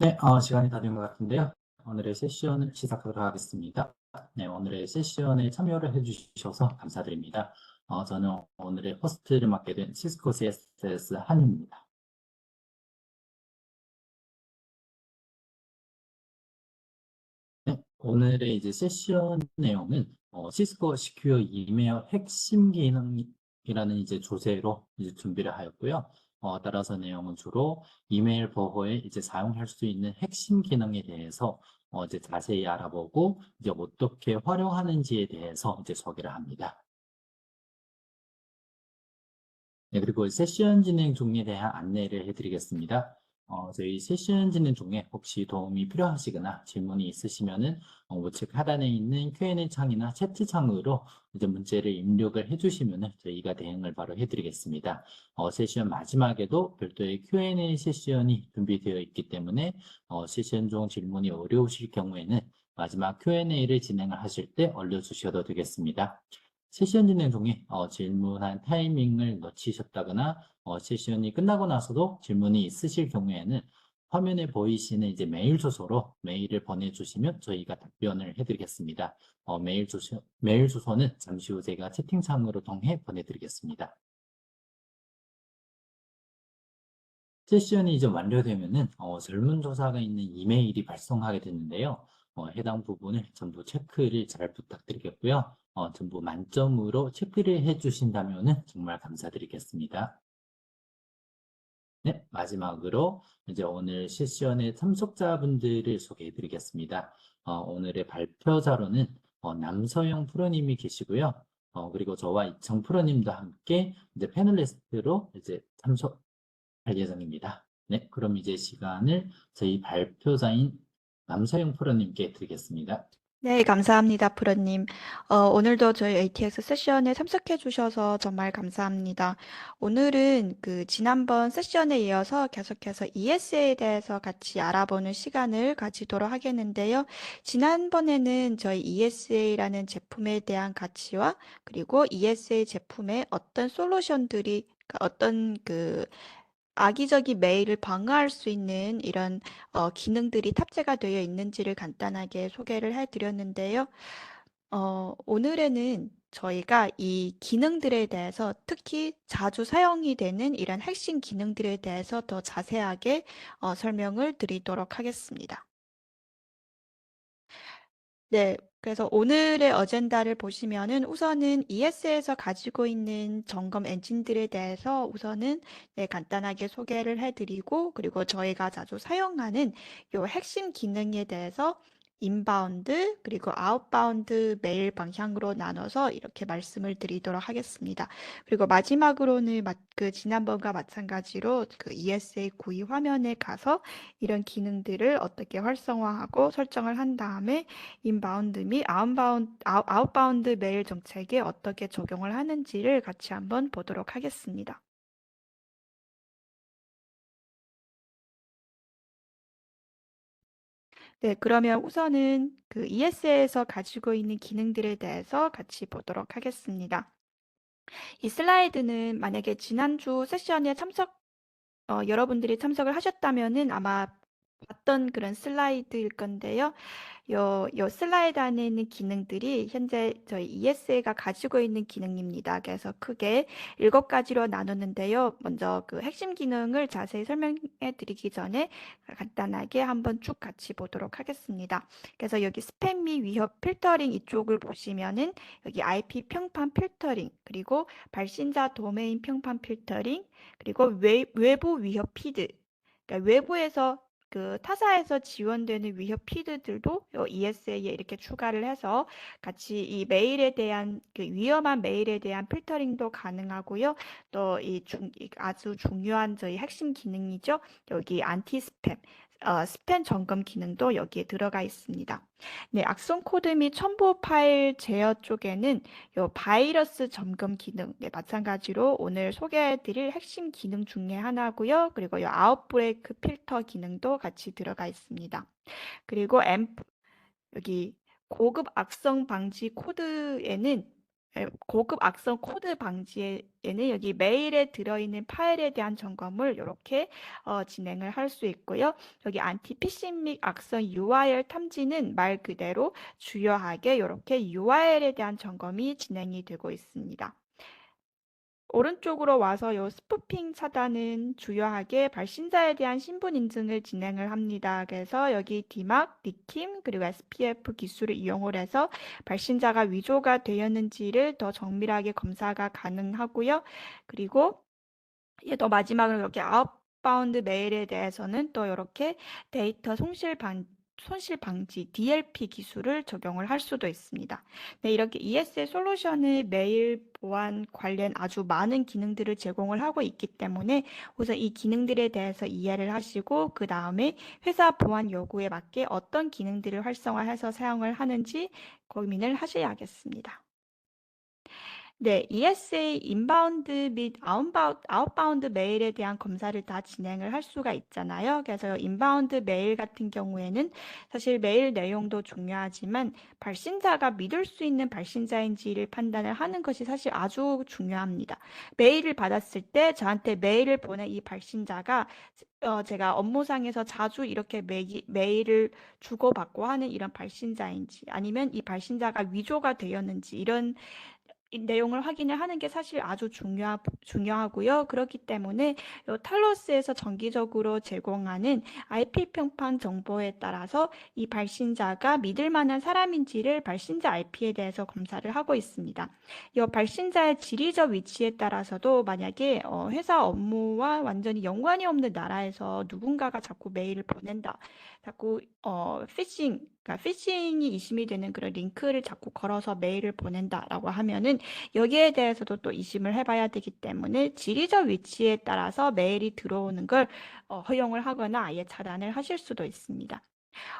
네, 시간이 다 된 것 같은데요. 오늘의 세션을 시작하도록 하겠습니다. 네, 오늘의 세션에 참여를 해주셔서 감사드립니다. 저는 오늘의 호스트를 맡게 된 시스코 CSS 한입니다. 네, 오늘의 이제 세션 내용은 시스코 시큐어 이메일 핵심 기능이라는 이제 주제로 이제 준비를 하였고요. 따라서 내용은 주로 이메일 보호에 이제 사용할 수 있는 핵심 기능에 대해서 이제 자세히 알아보고 이제 어떻게 활용하는지에 대해서 이제 소개를 합니다. 네, 그리고 세션 진행 중에 대한 안내를 해드리겠습니다. 저희 세션 진행 중에 혹시 도움이 필요하시거나 질문이 있으시면은 우측 하단에 있는 Q&A 창이나 채트 창으로 이제 문제를 입력을 해주시면은 저희가 대응을 바로 해드리겠습니다. 세션 마지막에도 별도의 Q&A 세션이 준비되어 있기 때문에 세션 중 질문이 어려우실 경우에는 마지막 Q&A를 진행을 하실 때 올려주셔도 되겠습니다. 세션 진행 중에 질문한 타이밍을 놓치셨다거나 세션이 끝나고 나서도 질문이 있으실 경우에는 화면에 보이시는 이제 메일 주소로 메일을 보내주시면 저희가 답변을 해드리겠습니다. 메일 주소는 잠시 후 제가 채팅창으로 통해 보내드리겠습니다. 세션이 이제 완료되면은 설문조사가 있는 이메일이 발송하게 되는데요. 해당 부분을 전부 체크를 잘 부탁드리겠고요. 전부 만점으로 체크를 해주신다면은 정말 감사드리겠습니다. 네, 마지막으로 이제 오늘 세션의 참석자분들을 소개해 드리겠습니다. 오늘의 발표자로는 남서영 프로님이 계시고요. 그리고 저와 이청 프로님도 함께 이제 패널리스트로 이제 참석할 예정입니다. 네, 그럼 이제 시간을 저희 발표자인 남서영 프로님께 드리겠습니다. 네, 감사합니다, 프로님. 오늘도 저희 ATX 세션에 참석해 주셔서 정말 감사합니다. 오늘은 지난번 세션에 이어서 계속해서 ES에 대해서 같이 알아보는 시간을 가지도록 하겠는데요. 지난번에는 저희 ESA라는 제품에 대한 가치와 그리고 ESA 제품의 어떤 솔루션들이 어떤 악의적인 메일을 방어할 수 있는 이런 기능들이 탑재가 되어 있는지를 간단하게 소개를 해드렸는데요. 오늘에는 저희가 이 기능들에 대해서 특히 자주 사용이 되는 이런 핵심 기능들에 대해서 더 자세하게 설명을 드리도록 하겠습니다. 네, 그래서 오늘의 어젠다를 보시면은 우선은 ES에서 가지고 있는 점검 엔진들에 대해서 우선은 네, 간단하게 소개를 해드리고 그리고 저희가 자주 사용하는 요 핵심 기능에 대해서 인바운드 그리고 아웃바운드 메일 방향으로 나눠서 이렇게 말씀을 드리도록 하겠습니다. 그리고 마지막으로는 지난번과 마찬가지로 ESA 구이 화면에 가서 이런 기능들을 어떻게 활성화하고 설정을 한 다음에 인바운드 및 아웃바운드 메일 정책에 어떻게 적용을 하는지를 같이 한번 보도록 하겠습니다. 네, 그러면 우선은 ES에서 가지고 있는 기능들에 대해서 같이 보도록 하겠습니다. 이 슬라이드는 만약에 지난주 세션에 여러분들이 참석을 하셨다면은 아마 봤던 그런 슬라이드일 건데요. 요 슬라이드 안에 있는 기능들이 현재 저희 ESA가 가지고 있는 기능입니다. 그래서 크게 7가지로 나눴는데요. 먼저 핵심 기능을 자세히 설명해 드리기 전에 간단하게 한번 쭉 같이 보도록 하겠습니다. 그래서 여기 스팸 및 위협 필터링 이쪽을 보시면은 여기 IP 평판 필터링, 그리고 발신자 도메인 평판 필터링, 그리고 외부 위협 피드, 그러니까 외부에서 타사에서 지원되는 위협 피드들도 요 ESA에 이렇게 추가를 해서 같이 이 메일에 대한 위험한 메일에 대한 필터링도 가능하고요. 또 아주 중요한 저희 핵심 기능이죠. 여기 안티 스팸, 스팸 점검 기능도 여기에 들어가 있습니다. 네, 악성 코드 및 첨부 파일 제어 쪽에는 요 바이러스 점검 기능, 네, 마찬가지로 오늘 소개해드릴 핵심 기능 중에 하나고요. 그리고 요 아웃브레이크 필터 기능도 같이 들어가 있습니다. 그리고 여기 고급 악성 방지 코드에는 고급 악성 코드 방지에는 여기 메일에 들어있는 파일에 대한 점검을 이렇게 진행을 할 수 있고요. 여기 안티 피싱 및 악성 URL 탐지는 말 그대로 주요하게 이렇게 URL에 대한 점검이 진행이 되고 있습니다. 오른쪽으로 와서 요 스푸핑 차단은 주요하게 발신자에 대한 신분 인증을 진행을 합니다. 그래서 여기 DMARC, DKIM, 그리고 SPF 기술을 이용을 해서 발신자가 위조가 되었는지를 더 정밀하게 검사가 가능하고요. 그리고 또 마지막으로 이렇게 아웃바운드 메일에 대해서는 또 이렇게 데이터 손실 방지 DLP 기술을 적용을 할 수도 있습니다. 네, 이렇게 ESL 솔루션의 메일 보안 관련 아주 많은 기능들을 제공을 하고 있기 때문에 우선 이 기능들에 대해서 이해를 하시고 그 다음에 회사 보안 요구에 맞게 어떤 기능들을 활성화해서 사용을 하는지 고민을 하셔야겠습니다. 네, ESA 인바운드 및 아웃바운드 메일에 대한 검사를 다 진행을 할 수가 있잖아요. 그래서 인바운드 메일 같은 경우에는 사실 메일 내용도 중요하지만 발신자가 믿을 수 있는 발신자인지를 판단을 하는 것이 사실 아주 중요합니다. 메일을 받았을 때 저한테 메일을 보낸 이 발신자가 제가 업무상에서 자주 이렇게 메일을 주고받고 하는 이런 발신자인지 아니면 이 발신자가 위조가 되었는지 이런 이 내용을 확인을 하는 게 사실 아주 중요하고요. 그렇기 때문에 요 탈로스에서 정기적으로 제공하는 IP 평판 정보에 따라서 이 발신자가 믿을 만한 사람인지를 발신자 IP에 대해서 검사를 하고 있습니다. 이 발신자의 지리적 위치에 따라서도 만약에 회사 업무와 완전히 연관이 없는 나라에서 누군가가 자꾸 메일을 보낸다. 자꾸 그러니까 피싱이 의심이 되는 그런 링크를 자꾸 걸어서 메일을 보낸다라고 하면은 여기에 대해서도 또 의심을 해봐야 되기 때문에 지리적 위치에 따라서 메일이 들어오는 걸 허용을 하거나 아예 차단을 하실 수도 있습니다.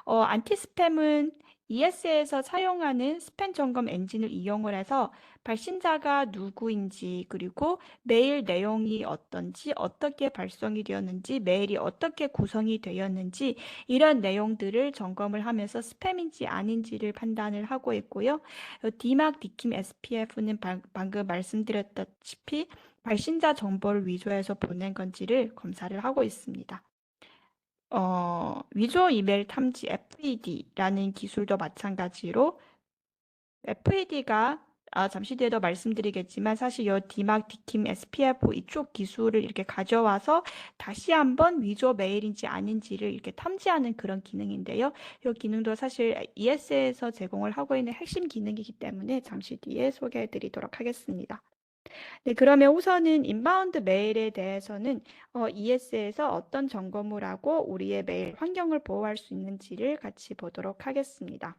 안티스팸은 ES에서 사용하는 스팸 점검 엔진을 이용을 해서 발신자가 누구인지 그리고 메일 내용이 어떤지 어떻게 발송이 되었는지 메일이 어떻게 구성이 되었는지 이런 내용들을 점검을 하면서 스팸인지 아닌지를 판단을 하고 있고요. DMARC, DKIM, SPF는 방금 말씀드렸다시피 발신자 정보를 위조해서 보낸 건지를 검사를 하고 있습니다. 위조 이메일 탐지 FED라는 기술도 마찬가지로 FED가 잠시 뒤에도 말씀드리겠지만 사실 이 DMARC, DKIM, SPF 이쪽 기술을 이렇게 가져와서 다시 한번 위조 메일인지 아닌지를 이렇게 탐지하는 그런 기능인데요. 이 기능도 사실 ES에서 제공을 하고 있는 핵심 기능이기 때문에 잠시 뒤에 소개해 드리도록 하겠습니다. 네, 그러면 우선은 인바운드 메일에 대해서는 ES에서 어떤 점검을 하고 우리의 메일 환경을 보호할 수 있는지를 같이 보도록 하겠습니다.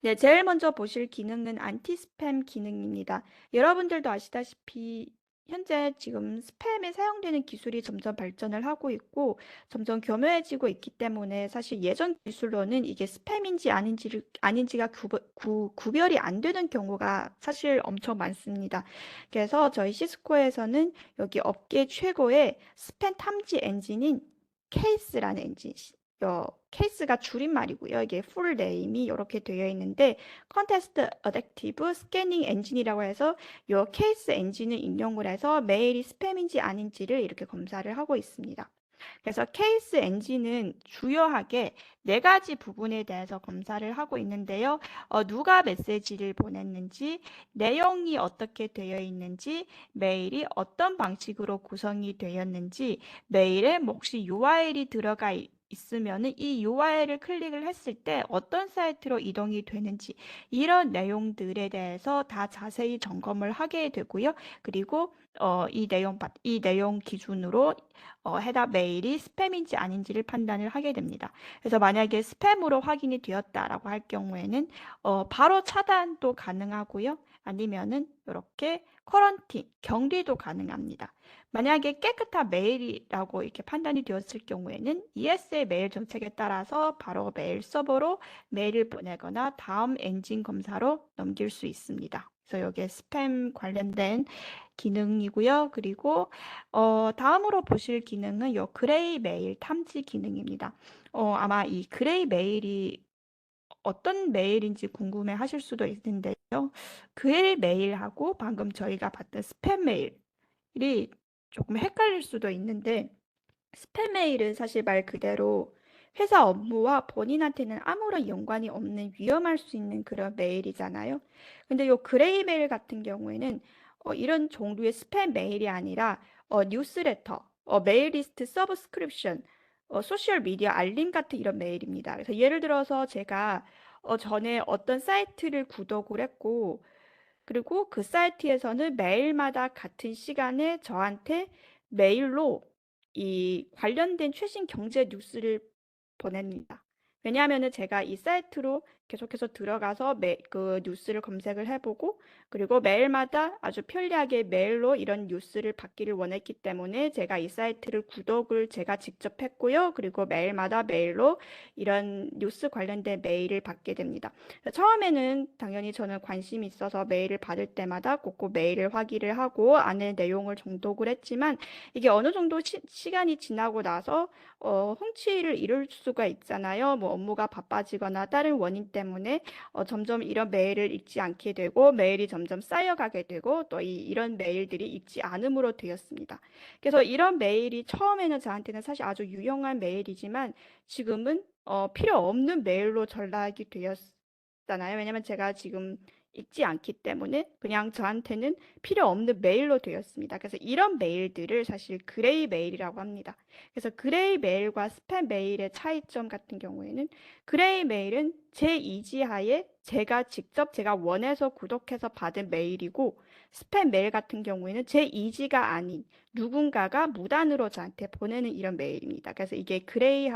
네, 제일 먼저 보실 기능은 안티 스팸 기능입니다. 여러분들도 아시다시피 현재 지금 스팸에 사용되는 기술이 점점 발전을 하고 있고 점점 교묘해지고 있기 때문에 사실 예전 기술로는 이게 스팸인지 아닌지가 구별이 안 되는 경우가 사실 엄청 많습니다. 그래서 저희 시스코에서는 여기 업계 최고의 스팸 탐지 엔진인 케이스라는 엔진, 케이스가 줄임말이고요. 이게 풀 네임이 이렇게 되어 있는데 컨테스트 어댑티브 스캐닝 엔진이라고 해서 이 케이스 엔진을 인용을 해서 메일이 스팸인지 아닌지를 이렇게 검사를 하고 있습니다. 그래서 케이스 엔진은 주요하게 네 가지 부분에 대해서 검사를 하고 있는데요. 누가 메시지를 보냈는지, 내용이 어떻게 되어 있는지, 메일이 어떤 방식으로 구성이 되었는지, 메일에 혹시 URL이 들어가 있으면은 이 URL을 클릭을 했을 때 어떤 사이트로 이동이 되는지 이런 내용들에 대해서 다 자세히 점검을 하게 되고요. 그리고 이 내용 기준으로 해당 메일이 스팸인지 아닌지를 판단을 하게 됩니다. 그래서 만약에 스팸으로 확인이 되었다라고 할 경우에는 바로 차단도 가능하고요. 아니면은 이렇게 쿼런틴, 격리도 가능합니다. 만약에 깨끗한 메일이라고 이렇게 판단이 되었을 경우에는 ES의 메일 정책에 따라서 바로 메일 서버로 메일을 보내거나 다음 엔진 검사로 넘길 수 있습니다. 그래서 여기에 스팸 관련된 기능이고요. 그리고 다음으로 보실 기능은 요 그레이 메일 탐지 기능입니다. 아마 이 그레이 메일이 어떤 메일인지 궁금해 하실 수도 있는데 그 메일하고 방금 저희가 봤던 스팸 메일이 조금 헷갈릴 수도 있는데, 스팸 메일은 사실 말 그대로 회사 업무와 본인한테는 아무런 연관이 없는 위험할 수 있는 그런 메일이잖아요. 근데 요 그레이 메일 같은 경우에는 이런 종류의 스팸 메일이 아니라 뉴스레터, 메일 리스트 서브스크립션, 소셜 미디어 알림 같은 이런 메일입니다. 그래서 예를 들어서 제가 전에 어떤 사이트를 구독을 했고, 그리고 그 사이트에서는 매일마다 같은 시간에 저한테 메일로 이 관련된 최신 경제 뉴스를 보냅니다. 왜냐하면은 제가 이 사이트로 계속해서 들어가서 그 뉴스를 검색을 해보고, 그리고 매일마다 아주 편리하게 메일로 이런 뉴스를 받기를 원했기 때문에 제가 이 사이트를 구독을 제가 직접 했고요. 그리고 매일마다 메일로 이런 뉴스 관련된 메일을 받게 됩니다. 처음에는 당연히 저는 관심이 있어서 메일을 받을 때마다 꼭꼭 메일을 확인을 하고 안에 내용을 정독을 했지만, 이게 어느 정도 시간이 지나고 나서 흥취를 이룰 수가 있잖아요. 뭐 업무가 바빠지거나 다른 원인 때문에 점점 이런 메일을 읽지 않게 되고, 메일이 점점 쌓여가게 되고, 또 이런 메일들이 읽지 않음으로 되었습니다. 그래서 이런 메일이 처음에는 저한테는 사실 아주 유용한 메일이지만, 지금은 필요 없는 메일로 전락이 되었잖아요. 왜냐면 제가 지금 읽지 않기 때문에 그냥 저한테는 필요 없는 메일로 되었습니다. 그래서 이런 메일들을 사실 그레이 메일이라고 합니다. 그래서 그레이 메일과 스팸 메일의 차이점 같은 경우에는, 그레이 메일은 제 이지하에 제가 원해서 구독해서 받은 메일이고, 스팸 메일 같은 경우에는 제 이지가 아닌 누군가가 무단으로 저한테 보내는 이런 메일입니다. 그래서 이게 그레이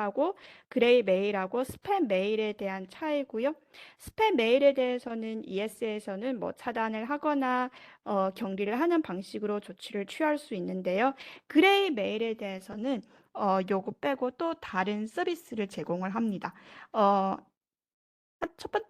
메일하고 스팸 메일에 대한 차이고요. 스팸 메일에 대해서는 ES에서는 뭐 차단을 하거나 격리를 하는 방식으로 조치를 취할 수 있는데요. 그레이 메일에 대해서는 요거 빼고 또 다른 서비스를 제공을 합니다. 어,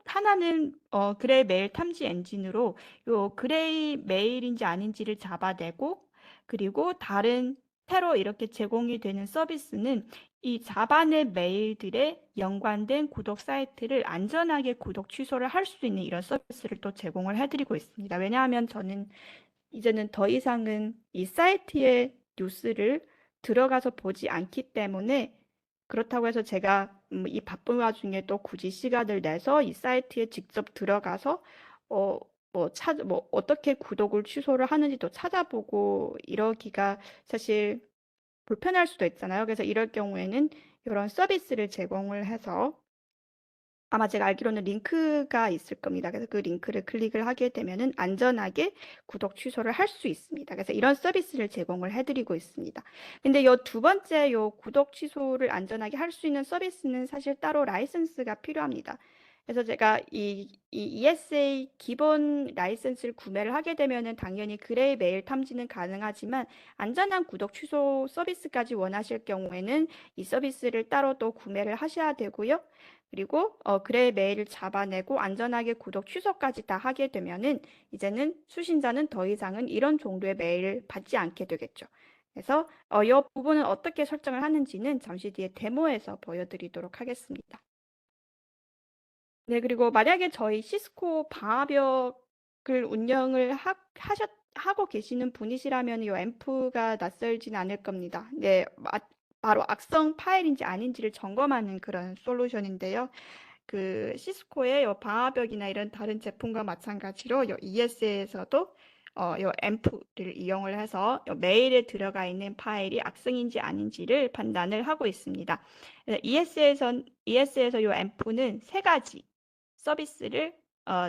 하나는 그레이 메일 탐지 엔진으로 요 그레이 메일인지 아닌지를 잡아내고, 그리고 다른 새로 이렇게 제공이 되는 서비스는 이 잡아낸 메일들에 연관된 구독 사이트를 안전하게 구독 취소를 할 수 있는 이런 서비스를 또 제공을 해드리고 있습니다. 왜냐하면 저는 이제는 더 이상은 이 사이트의 뉴스를 들어가서 보지 않기 때문에, 그렇다고 해서 제가 이 바쁜 와중에 또 굳이 시간을 내서 이 사이트에 직접 들어가서 뭐 어떻게 구독을 취소를 하는지도 찾아보고 이러기가 사실 불편할 수도 있잖아요. 그래서 이럴 경우에는 이런 서비스를 제공을 해서, 아마 제가 알기로는 링크가 있을 겁니다. 그래서 그 링크를 클릭을 하게 되면은 안전하게 구독 취소를 할 수 있습니다. 그래서 이런 서비스를 제공을 해드리고 있습니다. 근데 요 두 번째 요 구독 취소를 안전하게 할 수 있는 서비스는 사실 따로 라이선스가 필요합니다. 그래서 제가 이 ESA 기본 라이선스를 구매를 하게 되면은 당연히 그레이 메일 탐지는 가능하지만, 안전한 구독 취소 서비스까지 원하실 경우에는 이 서비스를 따로 또 구매를 하셔야 되고요. 그리고 그레이 메일을 잡아내고 안전하게 구독 취소까지 다 하게 되면은 이제는 수신자는 더 이상은 이런 정도의 메일을 받지 않게 되겠죠. 그래서 이 부분은 어떻게 설정을 하는지는 잠시 뒤에 데모에서 보여드리도록 하겠습니다. 네, 그리고 만약에 저희 시스코 방화벽을 운영을 하고 계시는 분이시라면 이 앰프가 낯설진 않을 겁니다. 네, 바로 악성 파일인지 아닌지를 점검하는 그런 솔루션인데요. 그 시스코의 요 방화벽이나 이런 다른 제품과 마찬가지로 요 ES에서도 요 앰프를 이용을 해서 요 메일에 들어가 있는 파일이 악성인지 아닌지를 판단을 하고 있습니다. ES에서 요 앰프는 세 가지 서비스를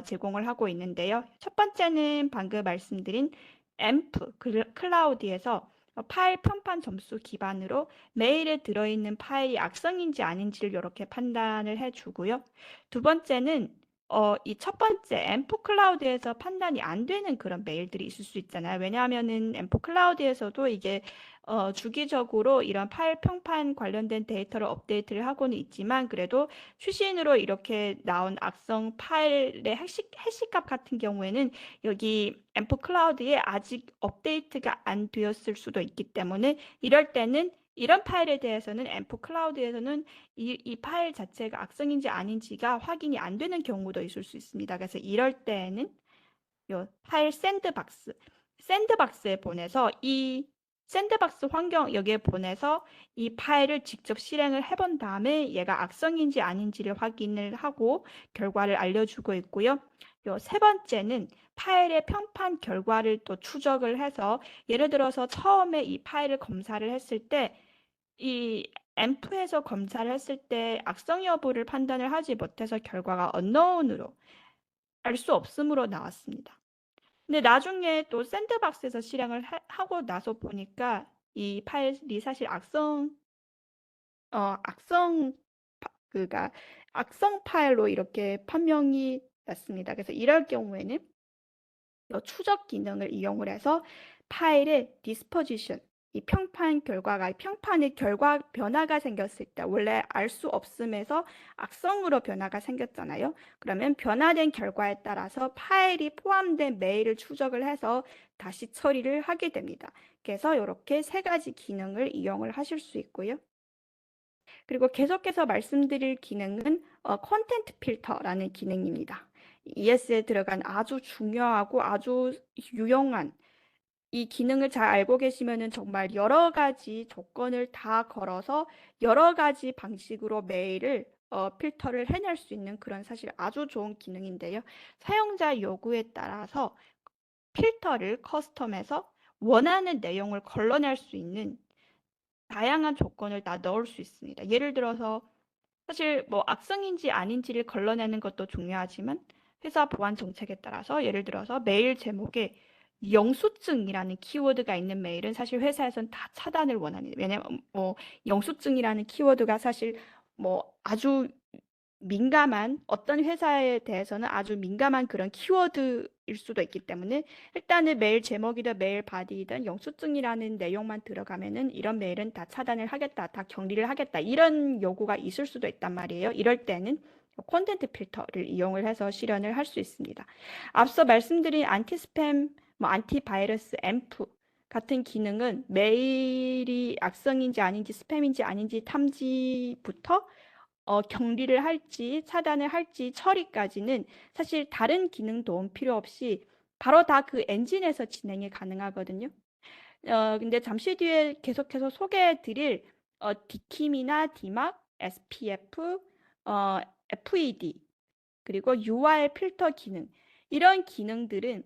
제공을 하고 있는데요. 첫 번째는 방금 말씀드린 앰프 클라우드에서 파일 편판 점수 기반으로 메일에 들어있는 파일이 악성인지 아닌지를 이렇게 판단을 해주고요. 두 번째는 이 첫 번째 앰프 클라우드에서 판단이 안 되는 그런 메일들이 있을 수 있잖아요. 왜냐하면은 앰프 클라우드에서도 이게 주기적으로 이런 파일 평판 관련된 데이터를 업데이트를 하고는 있지만, 그래도 추신으로 이렇게 나온 악성 파일의 해시값 같은 경우에는 여기 앰프 클라우드에 아직 업데이트가 안 되었을 수도 있기 때문에, 이럴 때는 이런 파일에 대해서는 앰프 클라우드에서는 이 파일 자체가 악성인지 아닌지가 확인이 안 되는 경우도 있을 수 있습니다. 그래서 이럴 때에는 요 파일 샌드박스에 보내서 이 샌드박스 환경 여기에 보내서 이 파일을 직접 실행을 해본 다음에 얘가 악성인지 아닌지를 확인을 하고 결과를 알려주고 있고요. 요 세 번째는 파일의 평판 결과를 또 추적을 해서 예를 들어서 처음에 이 파일을 검사를 했을 때 이 앰프에서 검사를 했을 때 악성 여부를 판단을 하지 못해서 결과가 unknown으로 알 수 없음으로 나왔습니다. 근데 나중에 또 샌드박스에서 실행을 하고 나서 보니까 이 파일이 사실 그가 악성 파일로 이렇게 판명이 났습니다. 그래서 이럴 경우에는 이 추적 기능을 이용을 해서 파일의 디스포지션, 이 평판의 결과 변화가 생겼을 때 원래 알 수 없음에서 악성으로 변화가 생겼잖아요. 그러면 변화된 결과에 따라서 파일이 포함된 메일을 추적을 해서 다시 처리를 하게 됩니다. 그래서 이렇게 세 가지 기능을 이용을 하실 수 있고요. 그리고 계속해서 말씀드릴 기능은 컨텐트 필터라는 기능입니다. ES에 들어간 아주 중요하고 아주 유용한 이 기능을 잘 알고 계시면은 정말 여러 가지 조건을 다 걸어서 여러 가지 방식으로 메일을 필터를 해낼 수 있는 그런 사실 아주 좋은 기능인데요. 사용자 요구에 따라서 필터를 커스텀해서 원하는 내용을 걸러낼 수 있는 다양한 조건을 다 넣을 수 있습니다. 예를 들어서 사실 뭐 악성인지 아닌지를 걸러내는 것도 중요하지만 회사 보안 정책에 따라서 예를 들어서 메일 제목에 영수증이라는 키워드가 있는 메일은 사실 회사에서는 다 차단을 원합니다. 왜냐면 뭐 영수증이라는 키워드가 사실 뭐 아주 민감한 어떤 회사에 대해서는 아주 민감한 그런 키워드일 수도 있기 때문에 일단은 메일 제목이든 메일 바디이든 영수증이라는 내용만 들어가면은 이런 메일은 다 차단을 하겠다, 다 격리를 하겠다 이런 요구가 있을 수도 있단 말이에요. 이럴 때는 콘텐트 필터를 이용을 해서 실현을 할 수 있습니다. 앞서 말씀드린 안티스팸, 안티바이러스, 앰프 같은 기능은 메일이 악성인지 아닌지 스팸인지 아닌지 탐지부터 격리를 할지 차단을 할지 처리까지는 사실 다른 기능 도움 필요 없이 바로 다 그 엔진에서 진행이 가능하거든요. 근데 잠시 뒤에 계속해서 소개해 드릴 디킴이나 디막, SPF, FED 그리고 URL 필터 기능 이런 기능들은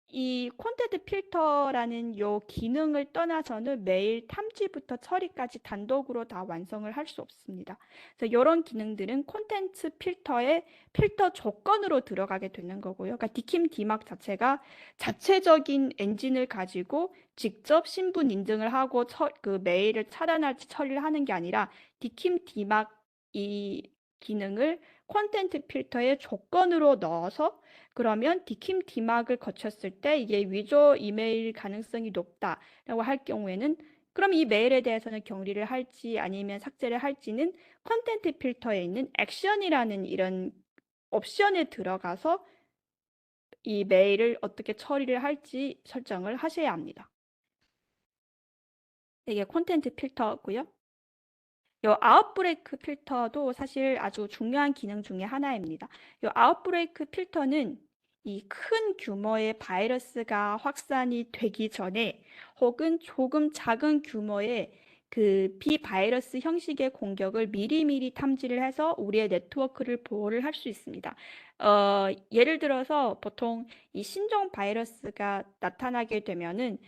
이 콘텐트 필터라는 요 기능을 떠나서는 메일 탐지부터 처리까지 단독으로 다 완성을 할 수 없습니다. 그래서 이런 기능들은 콘텐츠 필터의 필터 조건으로 들어가게 되는 거고요. 그러니까 디킴 디막 자체가 자체적인 엔진을 가지고 직접 신분 인증을 하고 그 메일을 차단할지 처리를 하는 게 아니라 디킴 디막 이 기능을 콘텐트 필터의 조건으로 넣어서 그러면 디킴 디막을 거쳤을 때 이게 위조 이메일 가능성이 높다라고 할 경우에는 그럼 이 메일에 대해서는 격리를 할지 아니면 삭제를 할지는 컨텐트 필터에 있는 액션이라는 이런 옵션에 들어가서 이 메일을 어떻게 처리를 할지 설정을 하셔야 합니다. 이게 콘텐트 필터고요. 요 아웃브레이크 필터도 사실 아주 중요한 기능 중에 하나입니다. 요 아웃브레이크 필터는 이 큰 규모의 바이러스가 확산이 되기 전에 혹은 조금 작은 규모의 그 비바이러스 형식의 공격을 미리미리 탐지를 해서 우리의 네트워크를 보호를 할 수 있습니다. 예를 들어서 보통 이 신종 바이러스가 나타나게 되면은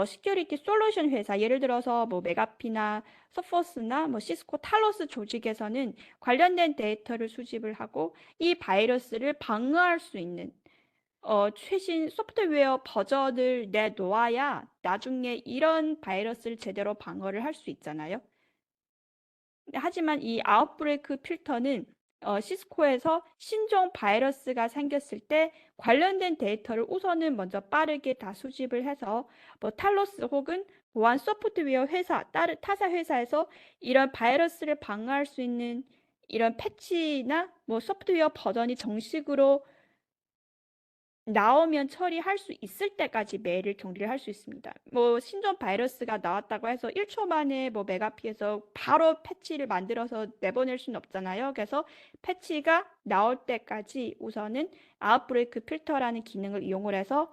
시큐리티 솔루션 회사 예를 들어서 뭐 메가피나 서포스나 뭐 시스코 탈로스 조직에서는 관련된 데이터를 수집을 하고 이 바이러스를 방어할 수 있는 최신 소프트웨어 버전을 내놓아야 나중에 이런 바이러스를 제대로 방어를 할 수 있잖아요. 하지만 이 아웃브레이크 필터는 시스코에서 신종 바이러스가 생겼을 때 관련된 데이터를 우선은 먼저 빠르게 다 수집을 해서 뭐 탈로스 혹은 보안 소프트웨어 회사, 다른 타사 회사에서 이런 바이러스를 방어할 수 있는 이런 패치나 뭐 소프트웨어 버전이 정식으로 나오면 처리할 수 있을 때까지 메일을 격리를 할 수 있습니다. 뭐 신종 바이러스가 나왔다고 해서 1초 만에 뭐 메가피에서 바로 패치를 만들어서 내보낼 수는 없잖아요. 그래서 패치가 나올 때까지 우선은 아웃브레이크 필터라는 기능을 이용을 해서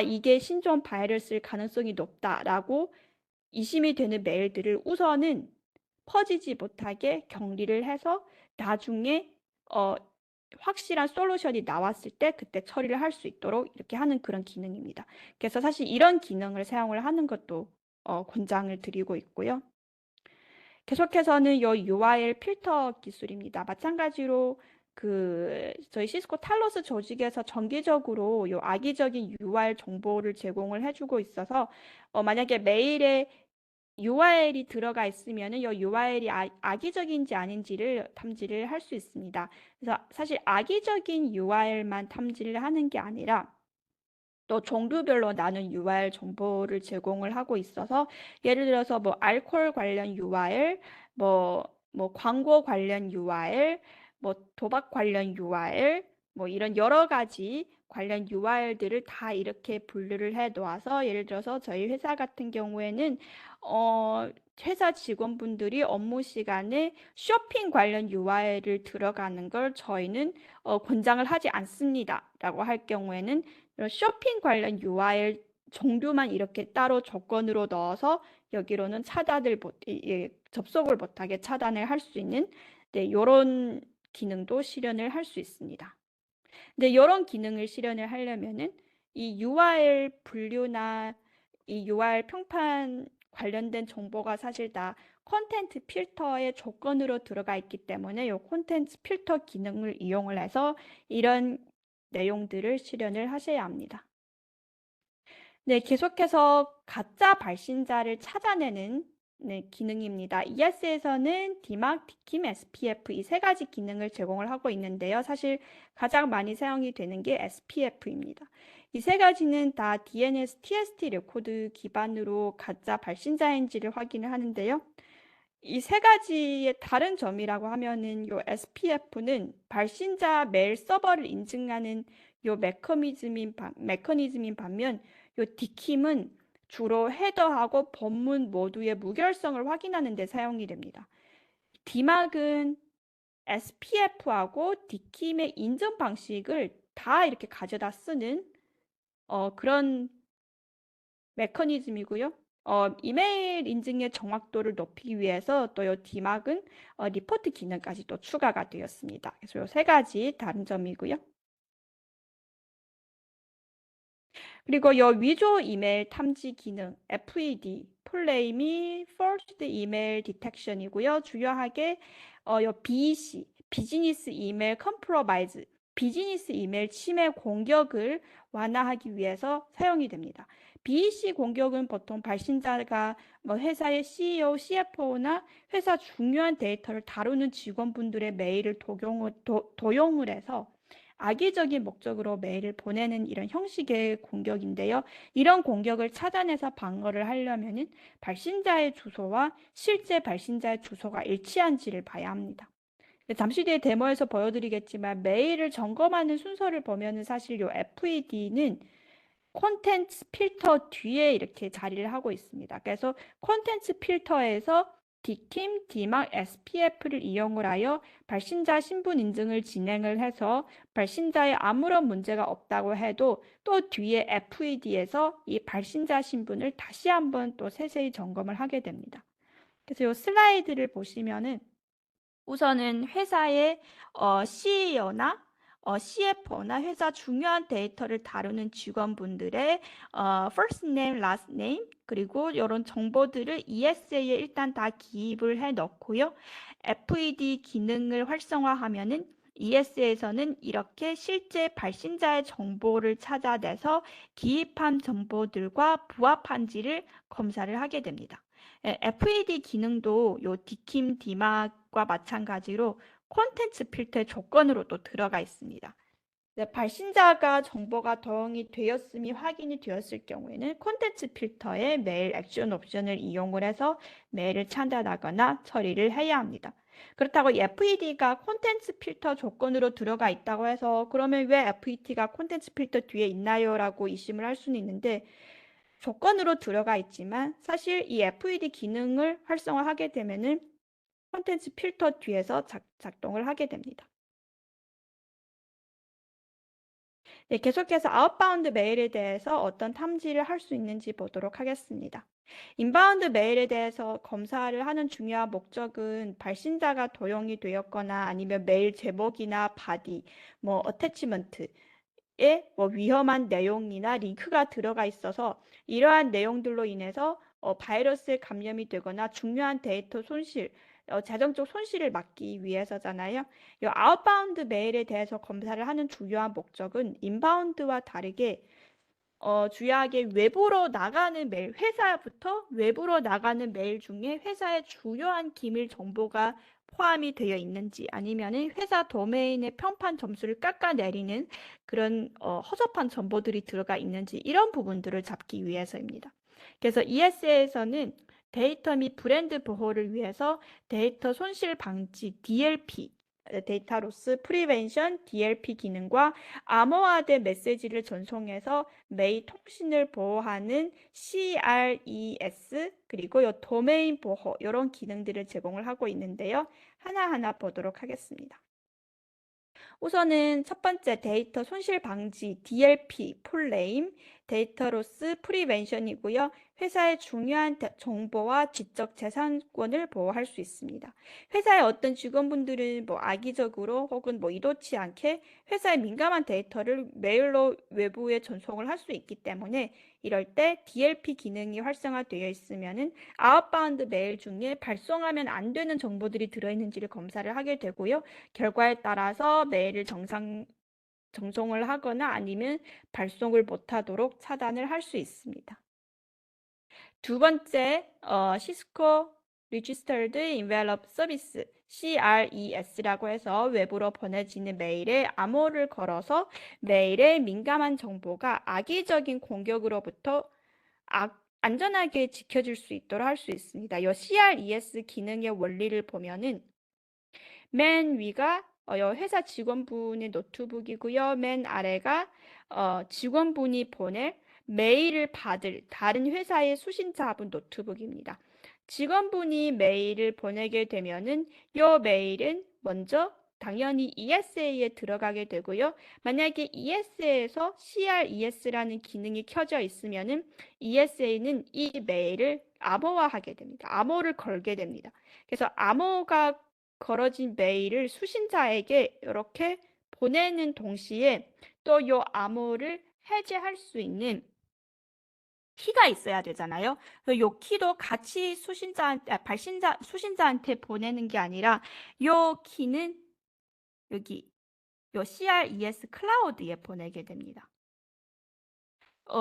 이게 신종 바이러스일 가능성이 높다라고 의심이 되는 메일들을 우선은 퍼지지 못하게 격리를 해서 나중에 확실한 솔루션이 나왔을 때 그때 처리를 할 수 있도록 이렇게 하는 그런 기능입니다. 그래서 사실 이런 기능을 사용을 하는 것도 권장을 드리고 있고요. 계속해서는 이 URL 필터 기술입니다. 마찬가지로 저희 시스코 탈로스 조직에서 정기적으로 이 악의적인 URL 정보를 제공을 해주고 있어서 만약에 메일에 URL이 들어가 있으면은 이 URL이 악의적인지 아닌지를 탐지를 할 수 있습니다. 그래서 사실 악의적인 URL만 탐지를 하는 게 아니라 또 종류별로 나눈 URL 정보를 제공을 하고 있어서 예를 들어서 뭐 알코올 관련 URL, 뭐 광고 관련 URL, 뭐 도박 관련 URL, 뭐 이런 여러 가지 관련 URL들을 다 이렇게 분류를 해 놓아서 예를 들어서 저희 회사 같은 경우에는 회사 직원분들이 업무 시간에 쇼핑 관련 URL을 들어가는 걸 저희는 권장을 하지 않습니다. 라고 할 경우에는 쇼핑 관련 URL 종류만 이렇게 따로 조건으로 넣어서 여기로는 접속을 못하게 차단을 할 수 있는 이런 기능도 실현을 할 수 있습니다. 근데 이런 기능을 실현을 하려면은 이 URL 분류나 이 URL 평판 관련된 정보가 사실 다 콘텐츠 필터의 조건으로 들어가 있기 때문에 이 콘텐츠 필터 기능을 이용을 해서 이런 내용들을 실현을 하셔야 합니다. 네, 계속해서 가짜 발신자를 찾아내는 기능입니다. ES에서는 DMARC, DKIM, SPF 이 세 가지 기능을 제공을 하고 있는데요. 사실 가장 많이 사용이 되는 게 SPF입니다. 이 세 가지는 다 DNS, TST 레코드 기반으로 가짜 발신자인지를 확인을 하는데요. 이 세 가지의 다른 점이라고 하면은 요 SPF는 발신자 메일 서버를 인증하는 요 메커니즘인 반면 요 DKIM은 주로 헤더하고 본문 모두의 무결성을 확인하는 데 사용이 됩니다. DMARC은 SPF하고 DKIM의 인증 방식을 다 이렇게 가져다 쓰는 그런 메커니즘이고요. 이메일 인증의 정확도를 높이기 위해서 또 이 DMARC은 리포트 기능까지 또 추가가 되었습니다. 그래서 이 세 가지 다른 점이고요. 그리고 이 위조 이메일 탐지 기능 FED, 플레임이 First Email Detection이고요. 주요하게 이 BEC, 비즈니스 이메일 컴프로마이즈, 비즈니스 이메일 침해 공격을 완화하기 위해서 사용이 됩니다. BEC 공격은 보통 발신자가 뭐 회사의 CEO, CFO나 회사 중요한 데이터를 다루는 직원분들의 메일을 도용을 해서 악의적인 목적으로 메일을 보내는 이런 형식의 공격인데요. 이런 공격을 차단해서 방어를 하려면은 발신자의 주소와 실제 발신자의 주소가 일치한지를 봐야 합니다. 잠시 뒤에 데모에서 보여드리겠지만 메일을 점검하는 순서를 보면은 사실 이 FED는 콘텐츠 필터 뒤에 이렇게 자리를 하고 있습니다. 그래서 콘텐츠 필터에서 DKIM, DMARC, SPF를 이용을 하여 발신자 신분 인증을 진행을 해서 발신자에 아무런 문제가 없다고 해도 또 뒤에 FED에서 이 발신자 신분을 다시 한번 또 세세히 점검을 하게 됩니다. 그래서 이 슬라이드를 보시면은 우선은 회사의 CEO나 CFO나 회사 중요한 데이터를 다루는 직원분들의 first name, last name 그리고 이런 정보들을 ESA에 일단 다 기입을 해 넣고요. FED 기능을 활성화하면은 ES에서는 이렇게 실제 발신자의 정보를 찾아내서 기입한 정보들과 부합한지를 검사를 하게 됩니다. FED 기능도 요 DKIM, DMARC과 마찬가지로 콘텐츠 필터의 조건으로 또 들어가 있습니다. 발신자가 정보가 도용이 되었음이 확인이 되었을 경우에는 콘텐츠 필터의 메일 액션 옵션을 이용을 해서 메일을 차단하거나 처리를 해야 합니다. 그렇다고 FED가 콘텐츠 필터 조건으로 들어가 있다고 해서 그러면 왜 FET가 콘텐츠 필터 뒤에 있나요? 라고 의심을 할 수는 있는데 조건으로 들어가 있지만 사실 이 FED 기능을 활성화하게 되면은 콘텐츠 필터 뒤에서 작동을 하게 됩니다. 네, 계속해서 아웃바운드 메일에 대해서 어떤 탐지를 할 수 있는지 보도록 하겠습니다. 인바운드 메일에 대해서 검사를 하는 중요한 목적은 발신자가 도용이 되었거나 아니면 메일 제목이나 바디, 뭐 어태치먼트에 뭐 위험한 내용이나 링크가 들어가 있어서 이러한 내용들로 인해서 바이러스에 감염이 되거나 중요한 데이터 손실, 재정적 손실을 막기 위해서잖아요. 이 아웃바운드 메일에 대해서 검사를 하는 중요한 목적은 인바운드와 다르게 주요하게 외부로 나가는 메일, 회사부터 외부로 나가는 메일 중에 회사의 중요한 기밀 정보가 포함이 되어 있는지 아니면은 회사 도메인의 평판 점수를 깎아내리는 그런 허접한 정보들이 들어가 있는지 이런 부분들을 잡기 위해서입니다. 그래서 ES에서는 데이터 및 브랜드 보호를 위해서 데이터 손실 방지 DLP, 데이터 로스 프리벤션 DLP 기능과 암호화된 메시지를 전송해서 메일 통신을 보호하는 CRES 그리고 요 도메인 보호 이런 기능들을 제공을 하고 있는데요. 하나하나 보도록 하겠습니다. 우선은 첫 번째 데이터 손실 방지 DLP 풀네임 데이터 로스 프리벤션이고요. 회사의 중요한 정보와 지적 재산권을 보호할 수 있습니다. 회사의 어떤 직원분들은 뭐 악의적으로 혹은 뭐 의도치 않게 회사의 민감한 데이터를 메일로 외부에 전송을 할 수 있기 때문에 이럴 때 DLP 기능이 활성화되어 있으면은 아웃바운드 메일 중에 발송하면 안 되는 정보들이 들어있는지를 검사를 하게 되고요. 결과에 따라서 메일을 정송을 하거나 아니면 발송을 못하도록 차단을 할 수 있습니다. 두 번째, 시스코 Registered Envelope Service, CRES라고 해서 외부로 보내지는 메일에 암호를 걸어서 메일의 민감한 정보가 악의적인 공격으로부터 안전하게 지켜질 수 있도록 할 수 있습니다. 이 CRES 기능의 원리를 보면은 맨 위가 회사 직원분의 노트북이고요. 맨 아래가 직원분이 보낼 메일을 받을 다른 회사의 수신자분 노트북입니다. 직원분이 메일을 보내게 되면은 이 메일은 먼저 당연히 ESA에 들어가게 되고요. 만약에 ESA에서 CRES라는 기능이 켜져 있으면은 ESA는 이 메일을 암호화하게 됩니다. 암호를 걸게 됩니다. 그래서 암호가 걸어진 메일을 수신자에게 이렇게 보내는 동시에 또 이 암호를 해제할 수 있는 키가 있어야 되잖아요. 그래서 이 키도 같이 수신자한테 보내는 게 아니라 이 키는 여기 이 CRES 클라우드에 보내게 됩니다.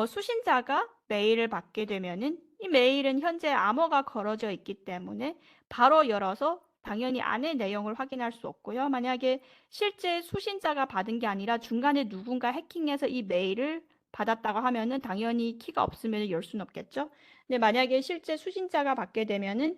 수신자가 메일을 받게 되면은 이 메일은 현재 암호가 걸어져 있기 때문에 바로 열어서 당연히 안의 내용을 확인할 수 없고요. 만약에 실제 수신자가 받은 게 아니라 중간에 누군가 해킹해서 이 메일을 받았다고 하면은 당연히 키가 없으면 열 수는 없겠죠. 근데 만약에 실제 수신자가 받게 되면은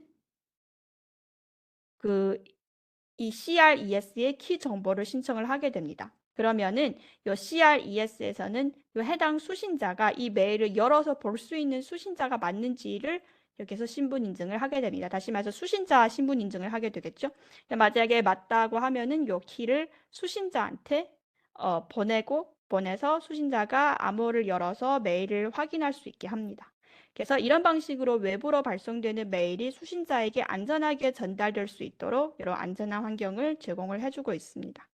이 CRES의 키 정보를 신청을 하게 됩니다. 그러면은 이 CRES에서는 이 해당 수신자가 이 메일을 열어서 볼 수 있는 수신자가 맞는지를 여기서 신분 인증을 하게 됩니다. 다시 말해서 수신자 신분 인증을 하게 되겠죠. 만약에 맞다고 하면은 이 키를 수신자한테 보내서 수신자가 암호를 열어서 메일을 확인할 수 있게 합니다. 그래서 이런 방식으로 외부로 발송되는 메일이 수신자에게 안전하게 전달될 수 있도록 이런 안전한 환경을 제공을 해주고 있습니다.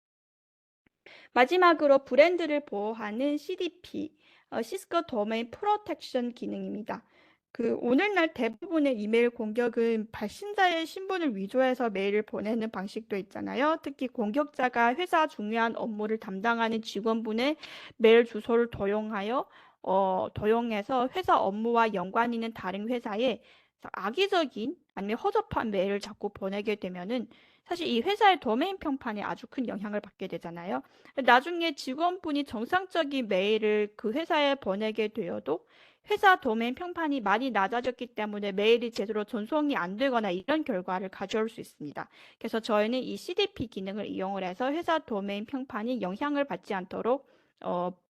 마지막으로 브랜드를 보호하는 CDP, 시스코 도메인 프로텍션 기능입니다. 오늘날 대부분의 이메일 공격은 발신자의 신분을 위조해서 메일을 보내는 방식도 있잖아요. 특히 공격자가 회사 중요한 업무를 담당하는 직원분의 메일 주소를 도용해서 회사 업무와 연관 있는 다른 회사에 악의적인 아니면 허접한 메일을 자꾸 보내게 되면은 사실 이 회사의 도메인 평판에 아주 큰 영향을 받게 되잖아요. 나중에 직원분이 정상적인 메일을 그 회사에 보내게 되어도 회사 도메인 평판이 많이 낮아졌기 때문에 메일이 제대로 전송이 안 되거나 이런 결과를 가져올 수 있습니다. 그래서 저희는 이 CDP 기능을 이용을 해서 회사 도메인 평판이 영향을 받지 않도록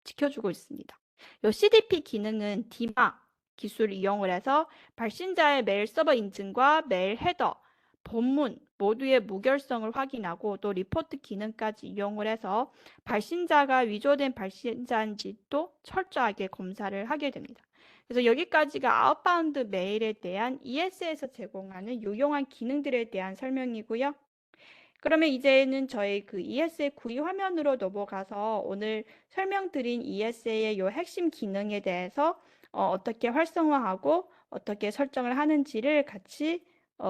지켜주고 있습니다. 이 CDP 기능은 디마 기술을 이용을 해서 발신자의 메일 서버 인증과 메일 헤더, 본문 모두의 무결성을 확인하고 또 리포트 기능까지 이용을 해서 발신자가 위조된 발신자인지도 철저하게 검사를 하게 됩니다. 그래서 여기까지가 아웃바운드 메일에 대한 ES에서 제공하는 유용한 기능들에 대한 설명이고요. 그러면 이제는 저희 그 ES의 구이 화면으로 넘어가서 오늘 설명드린 ES의 요 핵심 기능에 대해서 어떻게 활성화하고 어떻게 설정을 하는지를 같이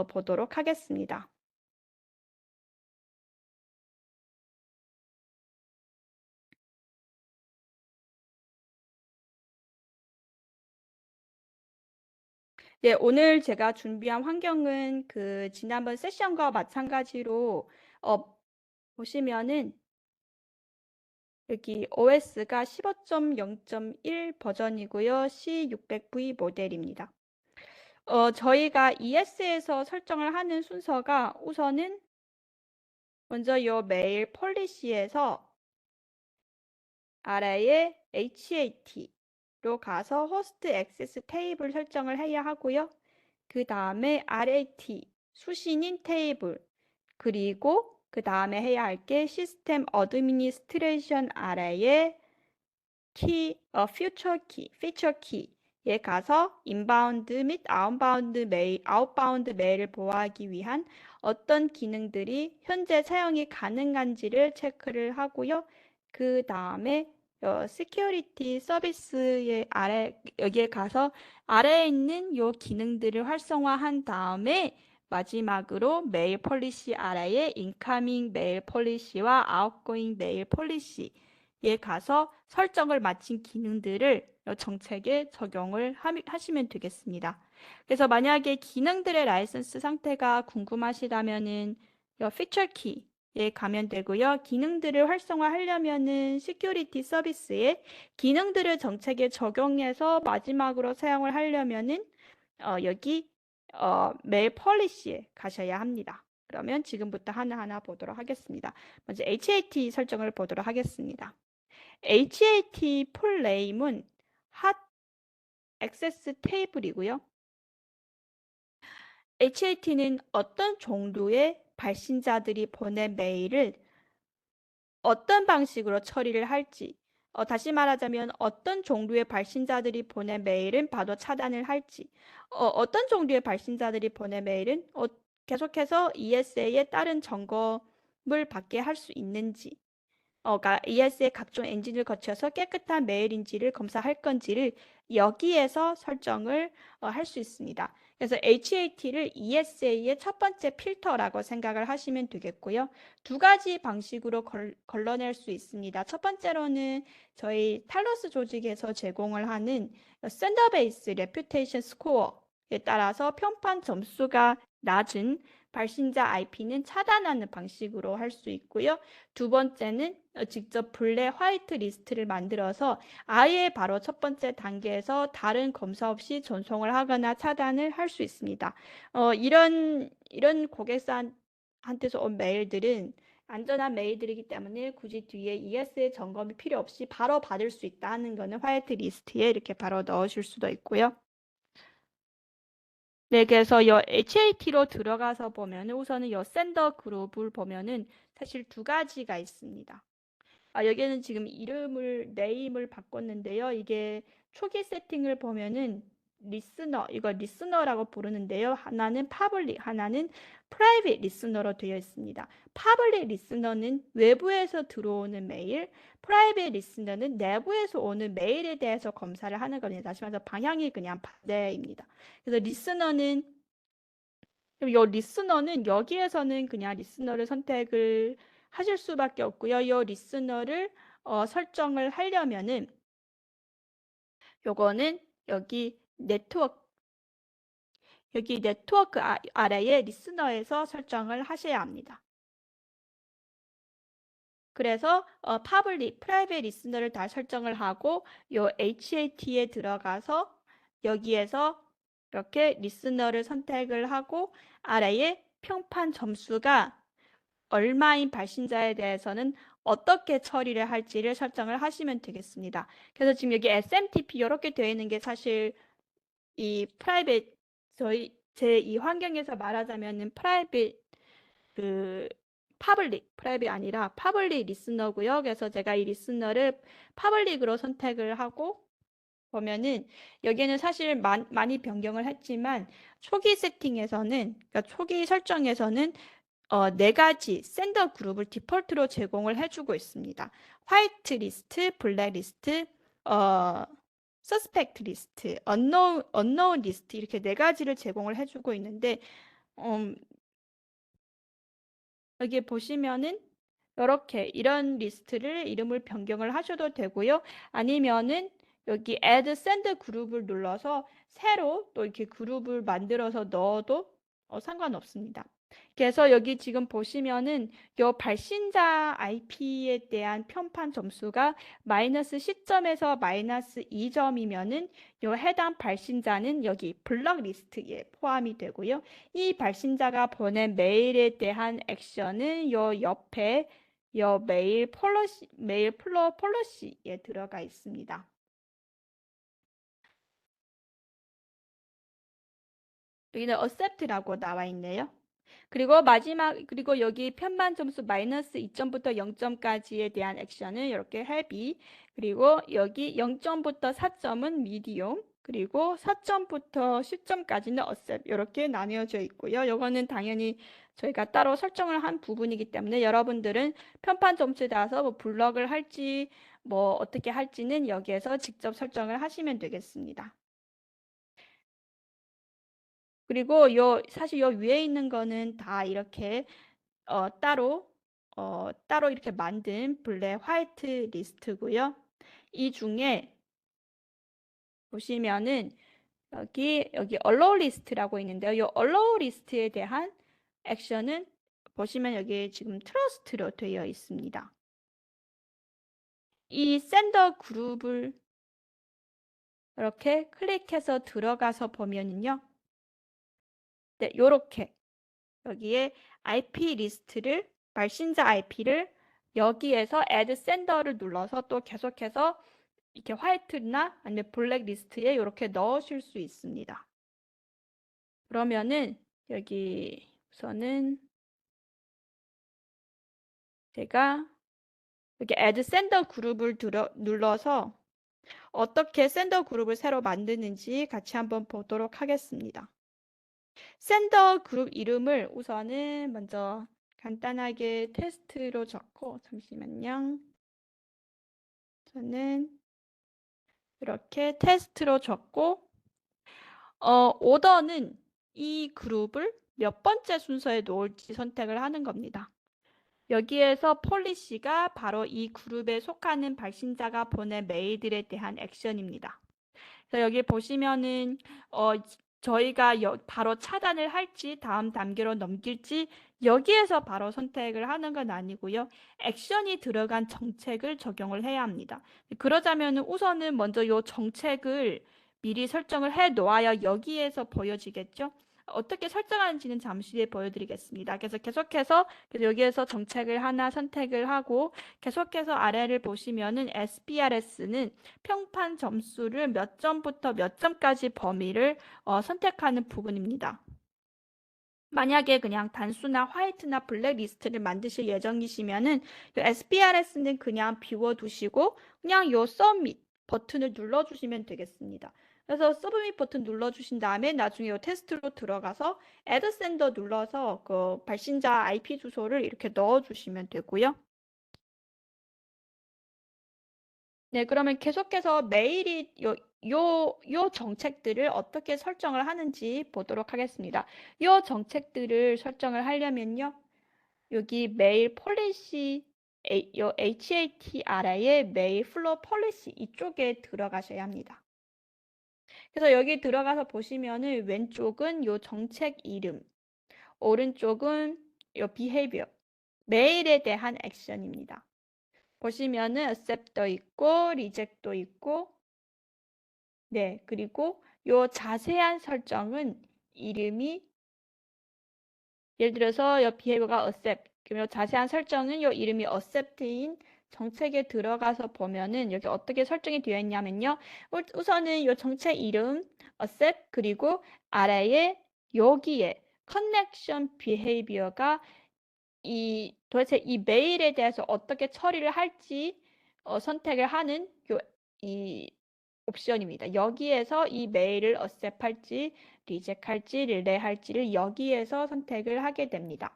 보도록 하겠습니다. 네, 오늘 제가 준비한 환경은 그 지난번 세션과 마찬가지로 보시면은 여기 OS가 15.0.1 버전이고요. C600V 모델입니다. 저희가 ES에서 설정을 하는 순서가 우선은 먼저 요 메일 폴리시에서 아래에 HAT로 가서 호스트 액세스 테이블 설정을 해야 하고요. 그 다음에 RAT 수신인 테이블 그리고 그 다음에 해야 할 게 시스템 어드미니스트레이션 아래에 피처 키에 가서 인바운드 및 아웃바운드 메일을 보호하기 위한 어떤 기능들이 현재 사용이 가능한지를 체크를 하고요. 그 다음에 시큐리티 서비스의 여기에 가서 아래에 있는 요 기능들을 활성화한 다음에 마지막으로 메일 폴리시 아래에 인커밍 메일 폴리시와 아웃고잉 메일 폴리시에 가서 설정을 마친 기능들을 정책에 적용을 하시면 되겠습니다. 그래서 만약에 기능들의 라이선스 상태가 궁금하시다면은 피처 키에 가면 되고요. 기능들을 활성화하려면은 시큐리티 서비스에 기능들을 정책에 적용해서 마지막으로 사용을 하려면은 여기 메일 폴리시에 가셔야 합니다. 그러면 지금부터 하나하나 보도록 하겠습니다. 먼저 HAT 설정을 보도록 하겠습니다. HAT 풀 네임은 핫 액세스 테이블이고요. HAT는 어떤 정도의 발신자들이 보낸 메일을 어떤 방식으로 처리를 할지, 다시 말하자면 어떤 정도의 발신자들이 보낸 메일은 바로 차단을 할지, 어떤 정도의 발신자들이 보낸 메일은 계속해서 ESA에 따른 점검을 받게 할 수 있는지, 그러니까 ES의 각종 엔진을 거쳐서 깨끗한 메일인지를 검사할 건지를 여기에서 설정을 할 수 있습니다. 그래서 HAT를 ESA의 첫 번째 필터라고 생각을 하시면 되겠고요. 두 가지 방식으로 걸러낼 수 있습니다. 첫 번째로는 저희 탈러스 조직에서 제공을 하는 샌더베이스 레퓨테이션 스코어에 따라서 평판 점수가 낮은 발신자 IP는 차단하는 방식으로 할 수 있고요. 두 번째는 직접 블랙 화이트 리스트를 만들어서 아예 바로 첫 번째 단계에서 다른 검사 없이 전송을 하거나 차단을 할 수 있습니다. 이런 고객사한테서 온 메일들은 안전한 메일들이기 때문에 굳이 뒤에 ES의 점검이 필요 없이 바로 받을 수 있다는 거는 화이트 리스트에 이렇게 바로 넣으실 수도 있고요. 네, 그래서 요 HAT로 들어가서 보면은 우선은 요 샌더 그룹을 보면은 사실 두 가지가 있습니다. 여기는 지금 네임을 바꿨는데요. 이게 초기 세팅을 보면은 이거 리스너라고 부르는데요. 하나는 파블릭, 하나는 프라이빗 리스너로 되어 있습니다. 파블릭 리스너는 외부에서 들어오는 메일, 프라이빗 리스너는 내부에서 오는 메일에 대해서 검사를 하는 겁니다. 다시 말해서 방향이 그냥 반대입니다. 그래서 리스너는 여기에서는 그냥 리스너를 선택을 하실 수밖에 없고요. 이 리스너를 설정을 하려면은 요거는 여기 네트워크 아래에 리스너에서 설정을 하셔야 합니다. 그래서 프라이빗 리스너를 다 설정을 하고 요 HAT에 들어가서 여기에서 이렇게 리스너를 선택을 하고 아래에 평판 점수가 얼마인 발신자에 대해서는 어떻게 처리를 할지를 설정을 하시면 되겠습니다. 그래서 지금 여기 SMTP 이렇게 되어 있는 게 사실 이 프라이빗 제 이 환경에서 말하자면은 프라이빗 프라이빗 아니라 파블릭 리스너고요. 그래서 제가 이 리스너를 파블릭으로 선택을 하고 보면은 여기에는 사실 많이 변경을 했지만 초기 세팅에서는 그러니까 초기 설정에서는 네 가지 샌더 그룹을 디폴트로 제공을 해주고 있습니다. 화이트 리스트, 블랙 리스트, 서스펙트 리스트, 언노운 리스트 이렇게 네 가지를 제공을 해주고 있는데 여기 보시면은 이렇게 이런 리스트를 이름을 변경을 하셔도 되고요. 아니면은 여기 add send 그룹을 눌러서 새로 또 이렇게 그룹을 만들어서 넣어도 상관없습니다. 그래서 여기 지금 보시면은 요 발신자 IP에 대한 편판 점수가 마이너스 시점에서 마이너스 2점이면은 요 해당 발신자는 여기 블럭 리스트에 포함이 되고요. 이 발신자가 보낸 메일에 대한 액션은 요 옆에 요 메일 플로 폴리시에 들어가 있습니다. 여기는 accept라고 나와 있네요. 그리고 여기 편만 점수 마이너스 2점부터 0점까지에 대한 액션은 이렇게 heavy, 그리고 여기 0점부터 4점은 medium, 그리고 4점부터 10점까지는 accept 이렇게 나뉘어져 있고요. 이거는 당연히 저희가 따로 설정을 한 부분이기 때문에 여러분들은 편판 점수에 따라서 뭐 블럭을 할지 뭐 어떻게 할지는 여기에서 직접 설정을 하시면 되겠습니다. 그리고 사실 요 위에 있는 거는 다 이렇게 따로 이렇게 만든 블랙 화이트 리스트고요. 이 중에 보시면은 여기 allow 리스트라고 있는데요. 이 allow 리스트에 대한 액션은 보시면 여기 지금 trust로 되어 있습니다. 이 샌더 그룹을 이렇게 클릭해서 들어가서 보면은요. 네, 요렇게 여기에 IP 리스트를 발신자 IP를 여기에서 add sender를 눌러서 또 계속해서 이렇게 화이트나 아니면 블랙 리스트에 이렇게 넣으실 수 있습니다. 그러면은 여기 우선은 제가 여기 add sender 그룹을 눌러서 어떻게 샌더 그룹을 새로 만드는지 같이 한번 보도록 하겠습니다. 샌더 그룹 이름을 우선은 먼저 간단하게 테스트로 적고 잠시만요. 저는 이렇게 테스트로 적고 오더는 이 그룹을 몇 번째 순서에 놓을지 선택을 하는 겁니다. 여기에서 폴리시가 바로 이 그룹에 속하는 발신자가 보낸 메일들에 대한 액션입니다. 그래서 여기 보시면은 저희가 바로 차단을 할지 다음 단계로 넘길지 여기에서 바로 선택을 하는 건 아니고요. 액션이 들어간 정책을 적용을 해야 합니다. 그러자면 우선은 먼저 이 정책을 미리 설정을 해 놓아야 여기에서 보여지겠죠. 어떻게 설정하는지는 잠시 후에 보여드리겠습니다. 그래서 계속해서 여기에서 정책을 하나 선택을 하고 계속해서 아래를 보시면은 SPRS는 평판 점수를 몇 점부터 몇 점까지 범위를 선택하는 부분입니다. 만약에 그냥 단수나 화이트나 블랙 리스트를 만드실 예정이시면은 SPRS는 그냥 비워두시고 그냥 요 서밋 버튼을 눌러주시면 되겠습니다. 그래서 서브밋 버튼 눌러주신 다음에 나중에 요 테스트로 들어가서 Add Sender 눌러서 그 발신자 IP 주소를 이렇게 넣어주시면 되고요. 네, 그러면 계속해서 메일이 요 정책들을 어떻게 설정을 하는지 보도록 하겠습니다. 요 정책들을 설정을 하려면요. 여기 메일 폴리시, 요 HATRI의 메일 플로 폴리시 이쪽에 들어가셔야 합니다. 그래서 여기 들어가서 보시면은 왼쪽은 요 정책 이름, 오른쪽은 요 behavior, 메일에 대한 액션입니다. 보시면은 accept도 있고 reject도 있고 네, 그리고 요 자세한 설정은 이름이 예를 들어서 요 behavior가 accept, 그리고 자세한 설정은 요 이름이 accept인 정책에 들어가서 보면은 여기 어떻게 설정이 되어 있냐면요. 우선은 요 정책 이름 accept, 그리고 아래에 여기에 connection behavior가 도대체 이 메일에 대해서 어떻게 처리를 할지 선택을 하는 이 옵션입니다. 여기에서 이 메일을 accept 할지, reject 할지, relay 할지를 여기에서 선택을 하게 됩니다.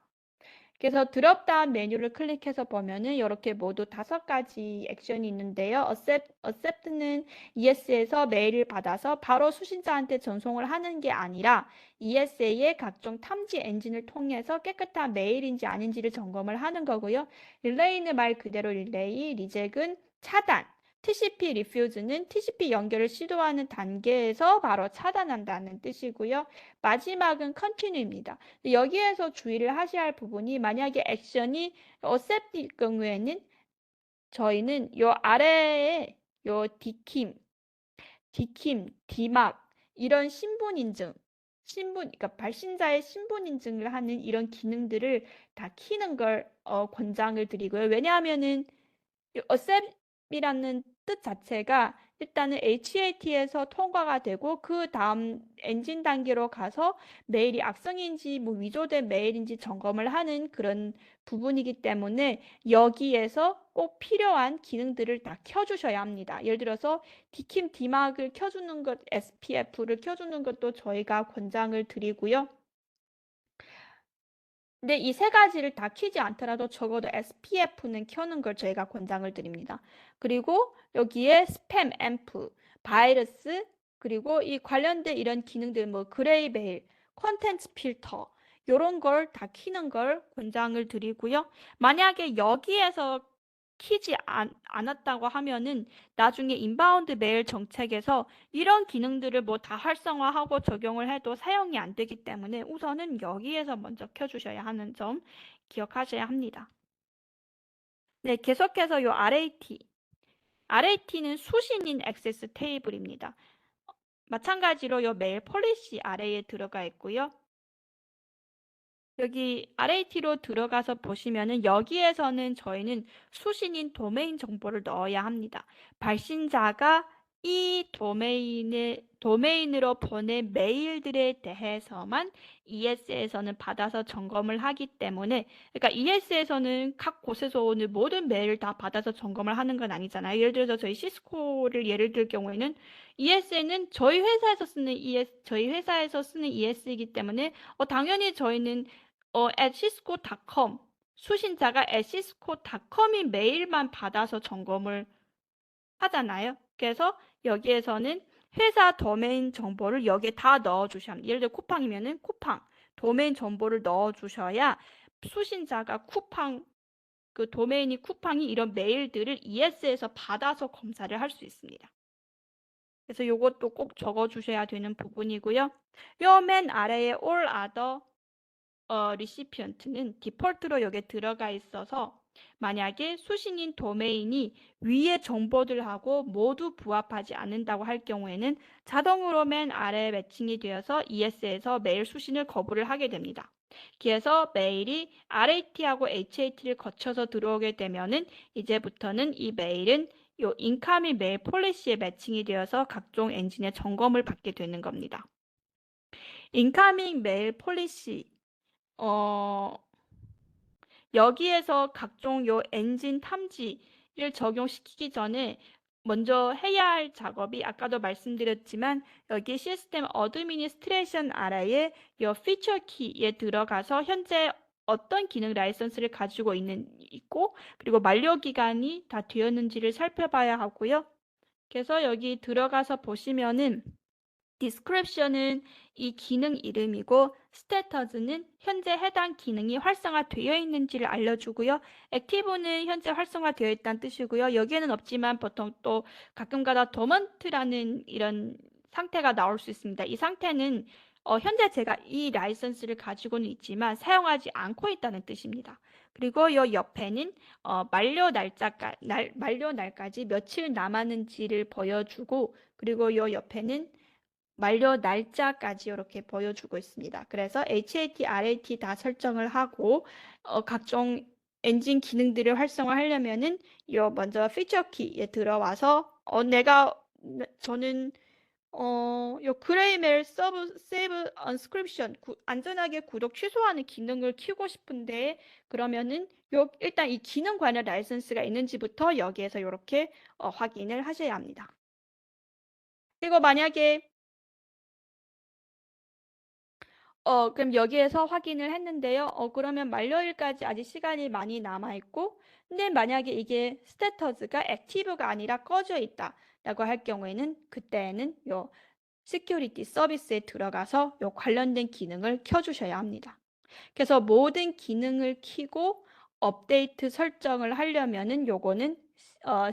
그래서 드롭다운 메뉴를 클릭해서 보면은 이렇게 모두 5가지 액션이 있는데요. accept는 ES에서 메일을 받아서 바로 수신자한테 전송을 하는 게 아니라 ESA의 각종 탐지 엔진을 통해서 깨끗한 메일인지 아닌지를 점검을 하는 거고요. relay는 말 그대로 relay, reject은 차단, TCP refuse는 TCP 연결을 시도하는 단계에서 바로 차단한다는 뜻이고요. 마지막은 continue입니다. 여기에서 주의를 하셔야 할 부분이 만약에 액션이 accept일 경우에는 저희는 요 아래에 요 디킴, 디막 이런 신분 인증, 그러니까 발신자의 신분 인증을 하는 이런 기능들을 다 키는 걸 권장을 드리고요. 왜냐하면은 accept이라는 뜻 자체가 일단은 HAT에서 통과가 되고 그 다음 엔진 단계로 가서 메일이 악성인지 뭐 위조된 메일인지 점검을 하는 그런 부분이기 때문에 여기에서 꼭 필요한 기능들을 다 켜주셔야 합니다. 예를 들어서 디킴 디막을 켜주는 것, SPF를 켜주는 것도 저희가 권장을 드리고요. 근데 이 3가지를 다 켜지 않더라도 적어도 SPF는 켜는 걸 저희가 권장을 드립니다. 그리고 여기에 스팸, 앰프, 바이러스, 그리고 이 관련된 이런 기능들, 뭐 그레이베일, 콘텐츠 필터 이런 걸 다 켜는 걸 권장을 드리고요. 만약에 여기에서 키지 않았다고 하면은 나중에 인바운드 메일 정책에서 이런 기능들을 뭐 다 활성화하고 적용을 해도 사용이 안 되기 때문에 우선은 여기에서 먼저 켜주셔야 하는 점 기억하셔야 합니다. 네, 계속해서 요 RAT는 수신인 액세스 테이블입니다. 마찬가지로 요 메일 폴리시 아래에 들어가 있고요. 여기 RAT로 들어가서 보시면은 여기에서는 저희는 수신인 도메인 정보를 넣어야 합니다. 발신자가 이 도메인으로 보낸 메일들에 대해서만 ES에서는 받아서 점검을 하기 때문에, 그러니까 ES에서는 각 곳에서 오는 모든 메일을 다 받아서 점검을 하는 건 아니잖아요. 예를 들어서 저희 시스코를 예를 들 경우에는 ES는 저희 회사에서 쓰는 ES이기 때문에 당연히 저희는 at cisco.com 수신자가 at cisco.com인 메일만 받아서 점검을 하잖아요. 그래서 여기에서는 회사 도메인 정보를 여기에 다 넣어주셔야 합니다. 예를 들어 쿠팡이면은 쿠팡 도메인 정보를 넣어주셔야 수신자가 그 도메인이 쿠팡이 이런 메일들을 ES에서 받아서 검사를 할 수 있습니다. 그래서 이것도 꼭 적어주셔야 되는 부분이고요. 요 맨 아래에 all other 리시피언트는 디폴트로 여기에 들어가 있어서 만약에 수신인 도메인이 위의 정보들하고 모두 부합하지 않는다고 할 경우에는 자동으로 맨 아래에 매칭이 되어서 ES에서 메일 수신을 거부를 하게 됩니다. 그래서 메일이 RAT하고 HAT를 거쳐서 들어오게 되면은 이제부터는 이 메일은 요 인카밍 메일 폴리시에 매칭이 되어서 각종 엔진의 점검을 받게 되는 겁니다. 인카밍 메일 폴리시 여기에서 각종 요 엔진 탐지를 적용시키기 전에 먼저 해야 할 작업이 아까도 말씀드렸지만 여기 시스템 어드미니스트레이션 아래에 요 피처 키에 들어가서 현재 어떤 기능 라이선스를 가지고 있고 그리고 만료 기간이 다 되었는지를 살펴봐야 하고요. 그래서 여기 들어가서 보시면은 description은 이 기능 이름이고 스테터스는 현재 해당 기능이 활성화되어 있는지를 알려주고요. 액티브는 현재 활성화되어 있다는 뜻이고요. 여기에는 없지만 보통 또 가끔가다 도먼트라는 이런 상태가 나올 수 있습니다. 이 상태는 현재 제가 이 라이선스를 가지고는 있지만 사용하지 않고 있다는 뜻입니다. 그리고 이 옆에는 만료 날까지 며칠 남았는지를 보여주고 그리고 이 옆에는 만료 날짜까지 이렇게 보여주고 있습니다. 그래서 HAT, RAT 다 설정을 하고 각종 엔진 기능들을 활성화하려면은 요 먼저 피처 키에 들어와서 저는 요 그레이멜 서브 세이브 언스크립션 안전하게 구독 취소하는 기능을 키우고 싶은데 그러면은 일단 이 기능 관련 라이선스가 있는지부터 여기에서 이렇게 확인을 하셔야 합니다. 그리고 만약에 그럼 여기에서 확인을 했는데요. 그러면 만료일까지 아직 시간이 많이 남아있고, 근데 만약에 이게 스테터스가 액티브가 아니라 꺼져 있다라고 할 경우에는 그때는 요 시큐리티 서비스에 들어가서 요 관련된 기능을 켜주셔야 합니다. 그래서 모든 기능을 켜고 업데이트 설정을 하려면은 요거는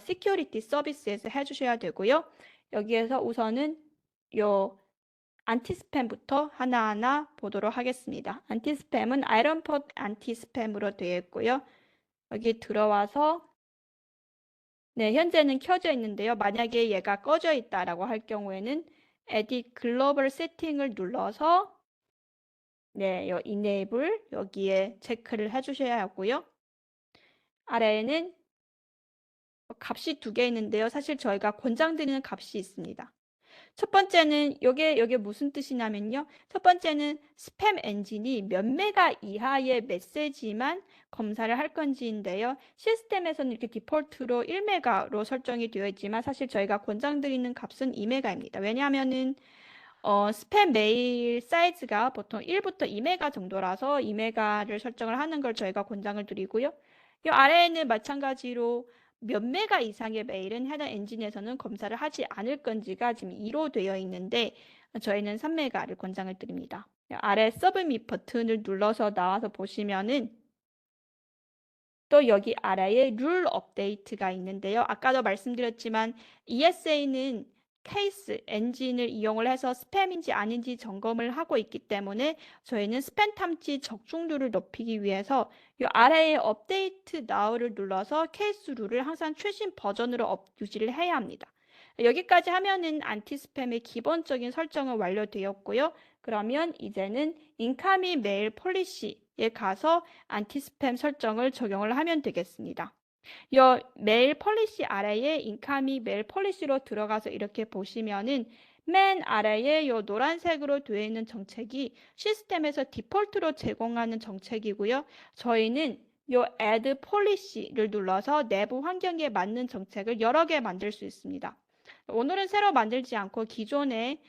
시큐리티 서비스에서 해주셔야 되고요. 여기에서 우선은 요 안티스팸부터 하나하나 보도록 하겠습니다. 안티스팸은 아이런폿 안티스팸으로 되어 있고요. 여기 들어와서 네, 현재는 켜져 있는데요. 만약에 얘가 꺼져 있다라고 할 경우에는 Edit Global Setting을 눌러서 네, 요 Enable 여기에 체크를 해주셔야 하고요. 아래에는 값이 두 개 있는데요. 사실 저희가 권장드리는 값이 있습니다. 첫 번째는 요게 무슨 뜻이냐면요. 첫 번째는 스팸 엔진이 몇 메가 이하의 메시지만 검사를 할 건지인데요. 시스템에서는 이렇게 디폴트로 1메가로 설정이 되어 있지만 사실 저희가 권장드리는 값은 2메가입니다. 왜냐하면은 스팸 메일 사이즈가 보통 1부터 2메가 정도라서 2메가를 설정을 하는 걸 저희가 권장을 드리고요. 이 아래에는 마찬가지로 몇 메가 이상의 메일은 해당 엔진에서는 검사를 하지 않을 건지가 지금 2로 되어 있는데 저희는 3메가를 권장을 드립니다. 아래 서브밋 버튼을 눌러서 나와서 보시면은 또 여기 아래에 룰 업데이트가 있는데요. 아까도 말씀드렸지만 ESA는 케이스 엔진을 이용을 해서 스팸인지 아닌지 점검을 하고 있기 때문에 저희는 스팸 탐지 적중률을 높이기 위해서 이 아래에 업데이트 now를 눌러서 케이스 룰을 항상 최신 버전으로 유지를 해야 합니다. 여기까지 하면은 안티스팸의 기본적인 설정은 완료되었고요. 그러면 이제는 인카밍 메일 폴리시에 가서 안티스팸 설정을 적용을 하면 되겠습니다. 이 메일 폴리시 아래에 인카밍 메일 폴리시로 들어가서 이렇게 보시면은 맨 아래에 이 노란색으로 되어 있는 정책이 시스템에서 디폴트로 제공하는 정책이고요. 저희는 이 add policy를 눌러서 내부 환경에 맞는 정책을 여러 개 만들 수 있습니다. 오늘은 새로 만들지 않고 기존에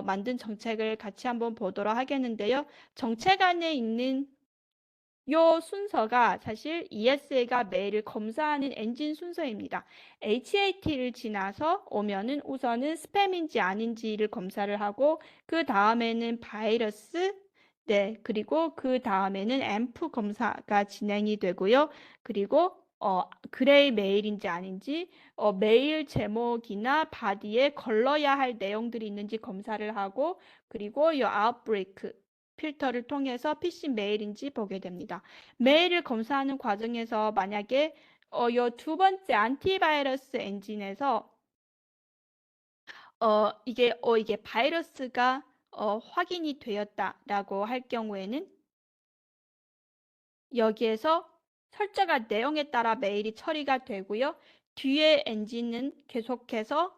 만든 정책을 같이 한번 보도록 하겠는데요. 정책 안에 있는 요 순서가 사실 ESA가 메일을 검사하는 엔진 순서입니다. HAT를 지나서 오면은 우선은 스팸인지 아닌지를 검사를 하고 그 다음에는 바이러스 네, 그리고 그 다음에는 앰프 검사가 진행이 되고요. 그리고 그레이 메일인지 아닌지 메일 제목이나 바디에 걸러야 할 내용들이 있는지 검사를 하고 그리고 이 아웃브레이크 필터를 통해서 PC 메일인지 보게 됩니다. 메일을 검사하는 과정에서 만약에 이 두 번째 안티바이러스 엔진에서 이게 바이러스가 확인이 되었다라고 할 경우에는 여기에서 설정한 내용에 따라 메일이 처리가 되고요. 뒤에 엔진은 계속해서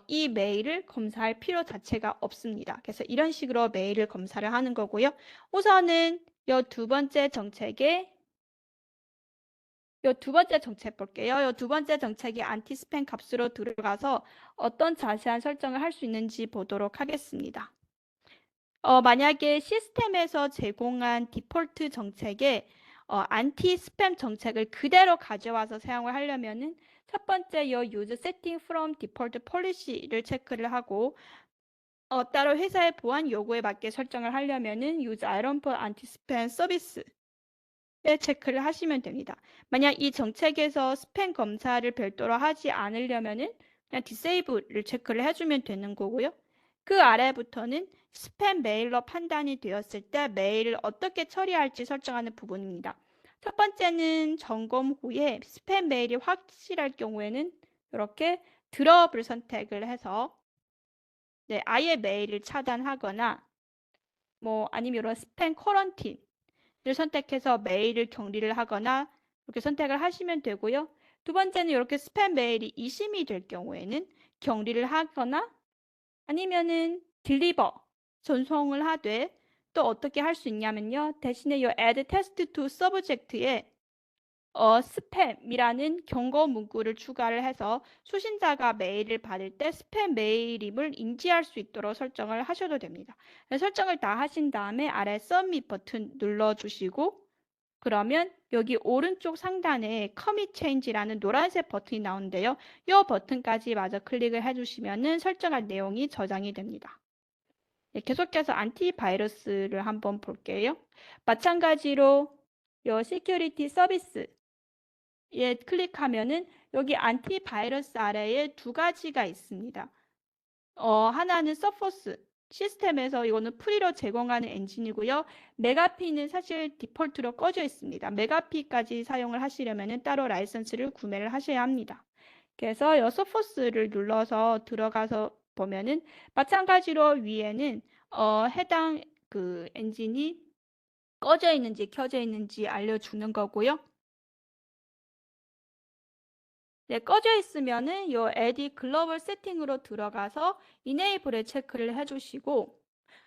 이 메일을 검사할 필요 자체가 없습니다. 그래서 이런 식으로 메일을 검사를 하는 거고요. 우선은 이 두 번째 정책에 이 두 번째 정책 볼게요. 이 두 번째 정책이 안티스팸 값으로 들어가서 어떤 자세한 설정을 할 수 있는지 보도록 하겠습니다. 만약에 시스템에서 제공한 디폴트 정책에 안티 스팸 정책을 그대로 가져와서 사용을 하려면은 첫 번째 이 use setting from default policy를 체크를 하고 따로 회사의 보안 요구에 맞게 설정을 하려면은 use iron for anti spam 서비스에 체크를 하시면 됩니다. 만약 이 정책에서 스팸 검사를 별도로 하지 않으려면은 그냥 disable를 체크를 해주면 되는 거고요. 그 아래부터는 스팸 메일로 판단이 되었을 때 메일을 어떻게 처리할지 설정하는 부분입니다. 첫 번째는 점검 후에 스팸 메일이 확실할 경우에는 이렇게 드롭을 선택을 해서 네, 아예 메일을 차단하거나 뭐 아니면 이런 스팸 쿼런틴을 선택해서 메일을 격리를 하거나 이렇게 선택을 하시면 되고요. 두 번째는 이렇게 스팸 메일이 이심이 될 경우에는 격리를 하거나 아니면은 딜리버 전송을 하되 또 어떻게 할 수 있냐면요. 대신에 이 add test to subject에 스팸이라는 경고 문구를 추가를 해서 수신자가 메일을 받을 때 스팸 메일임을 인지할 수 있도록 설정을 하셔도 됩니다. 설정을 다 하신 다음에 아래 submit 버튼 눌러주시고 그러면 여기 오른쪽 상단에 commit change라는 노란색 버튼이 나오는데요. 이 버튼까지 마저 클릭을 해주시면 설정한 내용이 저장이 됩니다. 네, 계속해서 안티바이러스를 한번 볼게요. 마찬가지로 이 시큐리티 서비스 예, 클릭하면은 여기 안티바이러스 아래에 두 가지가 있습니다. 하나는 서포스 시스템에서 이거는 프리로 제공하는 엔진이고요. 메가피는 사실 디폴트로 꺼져 있습니다. 메가피까지 사용을 하시려면은 따로 라이선스를 구매를 하셔야 합니다. 그래서 이 서포스를 눌러서 들어가서 보면은 마찬가지로 위에는 해당 그 엔진이 꺼져 있는지 켜져 있는지 알려주는 거고요. 네, 꺼져 있으면은 요 add 글로벌 세팅으로 들어가서 이네이블에 체크를 해주시고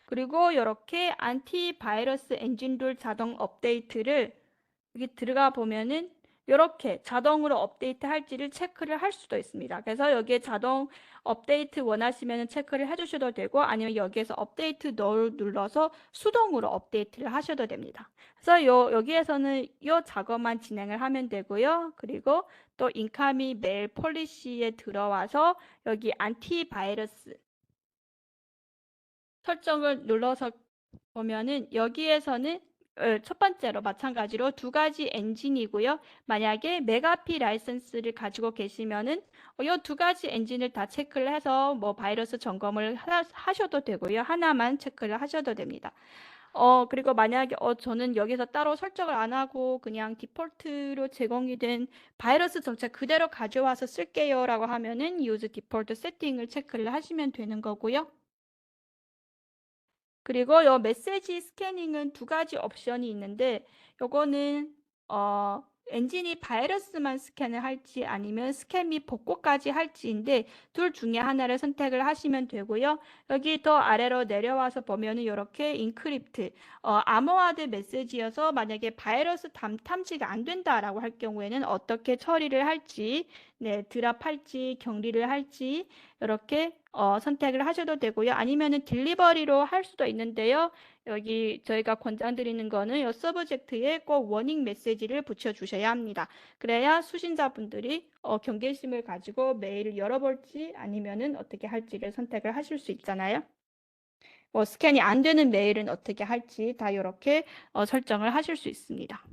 그리고 이렇게 안티바이러스 엔진룰 자동 업데이트를 여기 들어가 보면은 이렇게 자동으로 업데이트 할지를 체크를 할 수도 있습니다. 그래서 여기에 자동 업데이트 원하시면 체크를 해주셔도 되고 아니면 여기에서 업데이트 눌러서 수동으로 업데이트를 하셔도 됩니다. 그래서 여기에서는 이 작업만 진행을 하면 되고요. 그리고 또 인카미 메일 폴리시에 들어와서 여기 안티바이러스 설정을 눌러서 보면은 여기에서는 첫 번째로 마찬가지로 두 가지 엔진이고요. 만약에 메가피 라이선스를 가지고 계시면은 이 두 가지 엔진을 다 체크를 해서 뭐 바이러스 점검을 하셔도 되고요. 하나만 체크를 하셔도 됩니다. 그리고 만약에 저는 여기서 따로 설정을 안 하고 그냥 디폴트로 제공이 된 바이러스 정책 그대로 가져와서 쓸게요라고 하면은 use default 세팅을 체크를 하시면 되는 거고요. 그리고 이 메시지 스캐닝은 두 가지 옵션이 있는데 요거는 엔진이 바이러스만 스캔을 할지 아니면 스캔 및 복구까지 할지인데 둘 중에 하나를 선택을 하시면 되고요. 여기 더 아래로 내려와서 보면은 이렇게 인크립트 암호화된 메시지여서 만약에 바이러스 탐지가 안 된다라고 할 경우에는 어떻게 처리를 할지 네, 드랍할지 격리를 할지 이렇게 선택을 하셔도 되고요. 아니면은 딜리버리로 할 수도 있는데요. 여기 저희가 권장드리는 거는 이 서브젝트에 꼭 워닝 메시지를 붙여주셔야 합니다. 그래야 수신자분들이 경계심을 가지고 메일을 열어볼지 아니면은 어떻게 할지를 선택을 하실 수 있잖아요. 뭐 스캔이 안 되는 메일은 어떻게 할지 다 이렇게 설정을 하실 수 있습니다.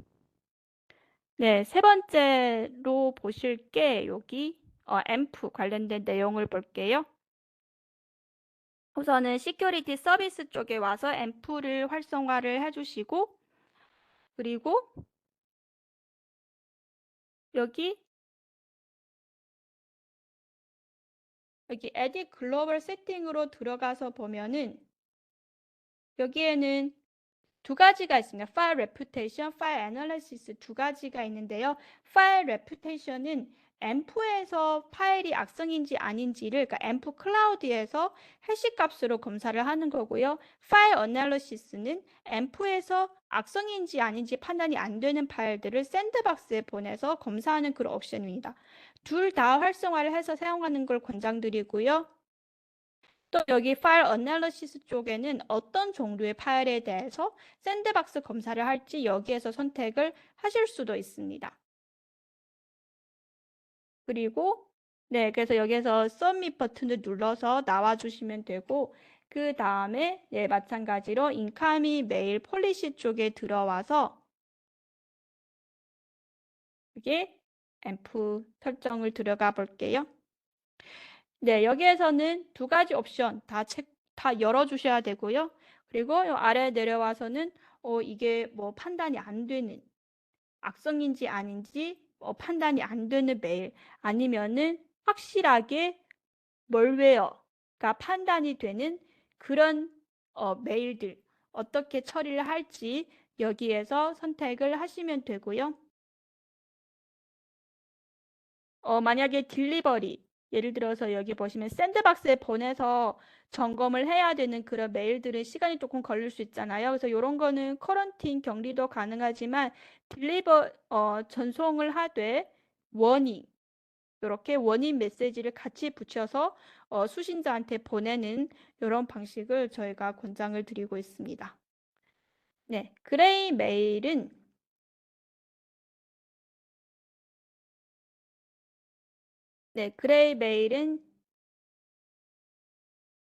네, 세 번째로 보실 게 여기 앰프 관련된 내용을 볼게요. 우선은 시큐리티 서비스 쪽에 와서 앰프를 활성화를 해주시고 그리고 여기 Edit 글로벌 세팅으로 들어가서 보면은 여기에는 두 가지가 있습니다. 파일 레퓨테이션, 파일 애널리시스 두 가지가 있는데요. 파일 레퓨테이션은 앰프에서 파일이 악성인지 아닌지를 그러니까 앰프 클라우드에서 해시 값으로 검사를 하는 거고요. 파일 애널리시스는 앰프에서 악성인지 아닌지 판단이 안 되는 파일들을 샌드박스에 보내서 검사하는 그런 옵션입니다. 둘 다 활성화를 해서 사용하는 걸 권장드리고요. 또 여기 파일 애널리시스 쪽에는 어떤 종류의 파일에 대해서 샌드박스 검사를 할지 여기에서 선택을 하실 수도 있습니다. 그리고 네, 그래서 여기에서 submit 버튼을 눌러서 나와 주시면 되고 그 다음에 네, 마찬가지로 인카미 메일 폴리시 쪽에 들어와서 이게 앰프 설정을 들어가 볼게요. 네, 여기에서는 두 가지 옵션 다 열어주셔야 되고요. 그리고 요 아래 내려와서는 이게 뭐 판단이 안 되는 악성인지 아닌지 판단이 안 되는 메일 아니면은 확실하게 멀웨어 판단이 되는 그런 메일들 어떻게 처리를 할지 여기에서 선택을 하시면 되고요. 만약에 딜리버리, 예를 들어서 여기 보시면 샌드박스에 보내서 점검을 해야 되는 그런 메일들은 시간이 조금 걸릴 수 있잖아요. 그래서 이런 거는 커런틴 격리도 가능하지만 전송을 하되 워닝, 이렇게 워닝 메시지를 같이 붙여서 수신자한테 보내는 이런 방식을 저희가 권장을 드리고 있습니다. 네, 그레이 메일은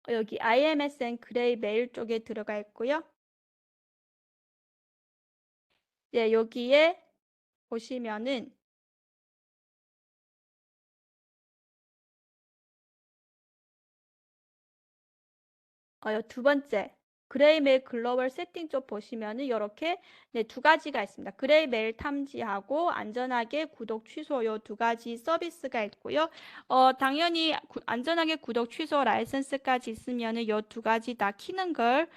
여기 IMSN 그레이 메일 쪽에 들어가 있고요. 네, 여기에 보시면은 두 번째 그레이 메일 글로벌 세팅 쪽 보시면은 이렇게 두 가지가 있습니다. 그레이 메일 탐지하고 안전하게 구독 취소 요 두 가지 서비스가 있고요. 당연히 안전하게 구독 취소 라이선스까지 있으면은 요 두 가지 다 키는 걸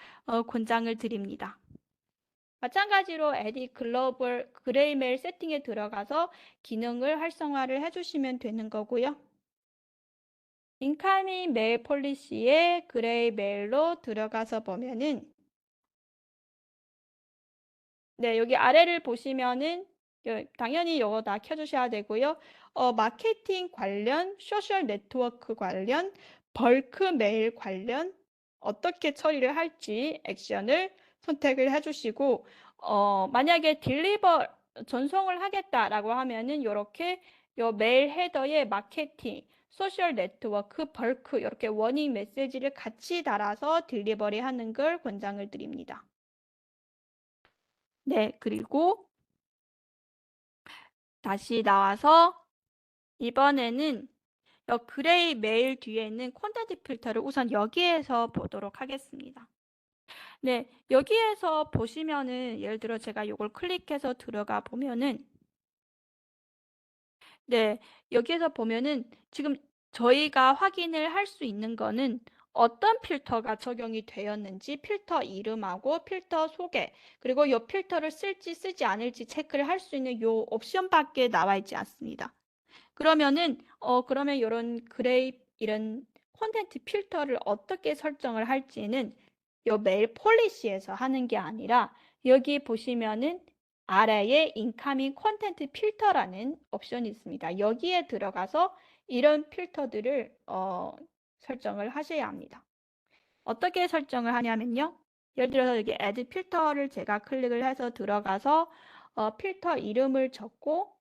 권장을 드립니다. 마찬가지로 에디 글로벌 그레이 메일 세팅에 들어가서 기능을 활성화를 해주시면 되는 거고요. 인카밍 메일 폴리시에 그레이 메일로 들어가서 보면은 여기 아래를 보시면은 당연히 이거 다 켜주셔야 되고요. 마케팅 관련, 소셜 네트워크 관련, 벌크 메일 관련 어떻게 처리를 할지 액션을 선택을 해주시고 만약에 전송을 하겠다라고 하면은 이렇게 요 메일 헤더에 마케팅, 소셜 네트워크, 벌크 이렇게 워닝 메시지를 같이 달아서 딜리버리 하는 걸 권장을 드립니다. 네, 그리고 다시 나와서 이번에는 그레이 메일 뒤에 있는 콘텐츠 필터를 우선 여기에서 보도록 하겠습니다. 네, 여기에서 보시면은 예를 들어 제가 이걸 클릭해서 들어가 보면은 네, 여기에서 보면은 지금 저희가 확인을 할 수 있는 거는 어떤 필터가 적용이 되었는지 필터 이름하고 필터 소개 그리고 이 필터를 쓸지 쓰지 않을지 체크를 할 수 있는 이 옵션밖에 나와 있지 않습니다. 그러면은 그러면 이런 콘텐츠 필터를 어떻게 설정을 할지는 이 메일 폴리시에서 하는 게 아니라 여기 보시면은 아래에 인카밍 콘텐츠 필터라는 옵션이 있습니다. 여기에 들어가서 이런 필터들을 설정을 하셔야 합니다. 어떻게 설정을 하냐면요. 예를 들어서 여기 add 필터를 제가 클릭을 해서 들어가서 필터 이름을 적고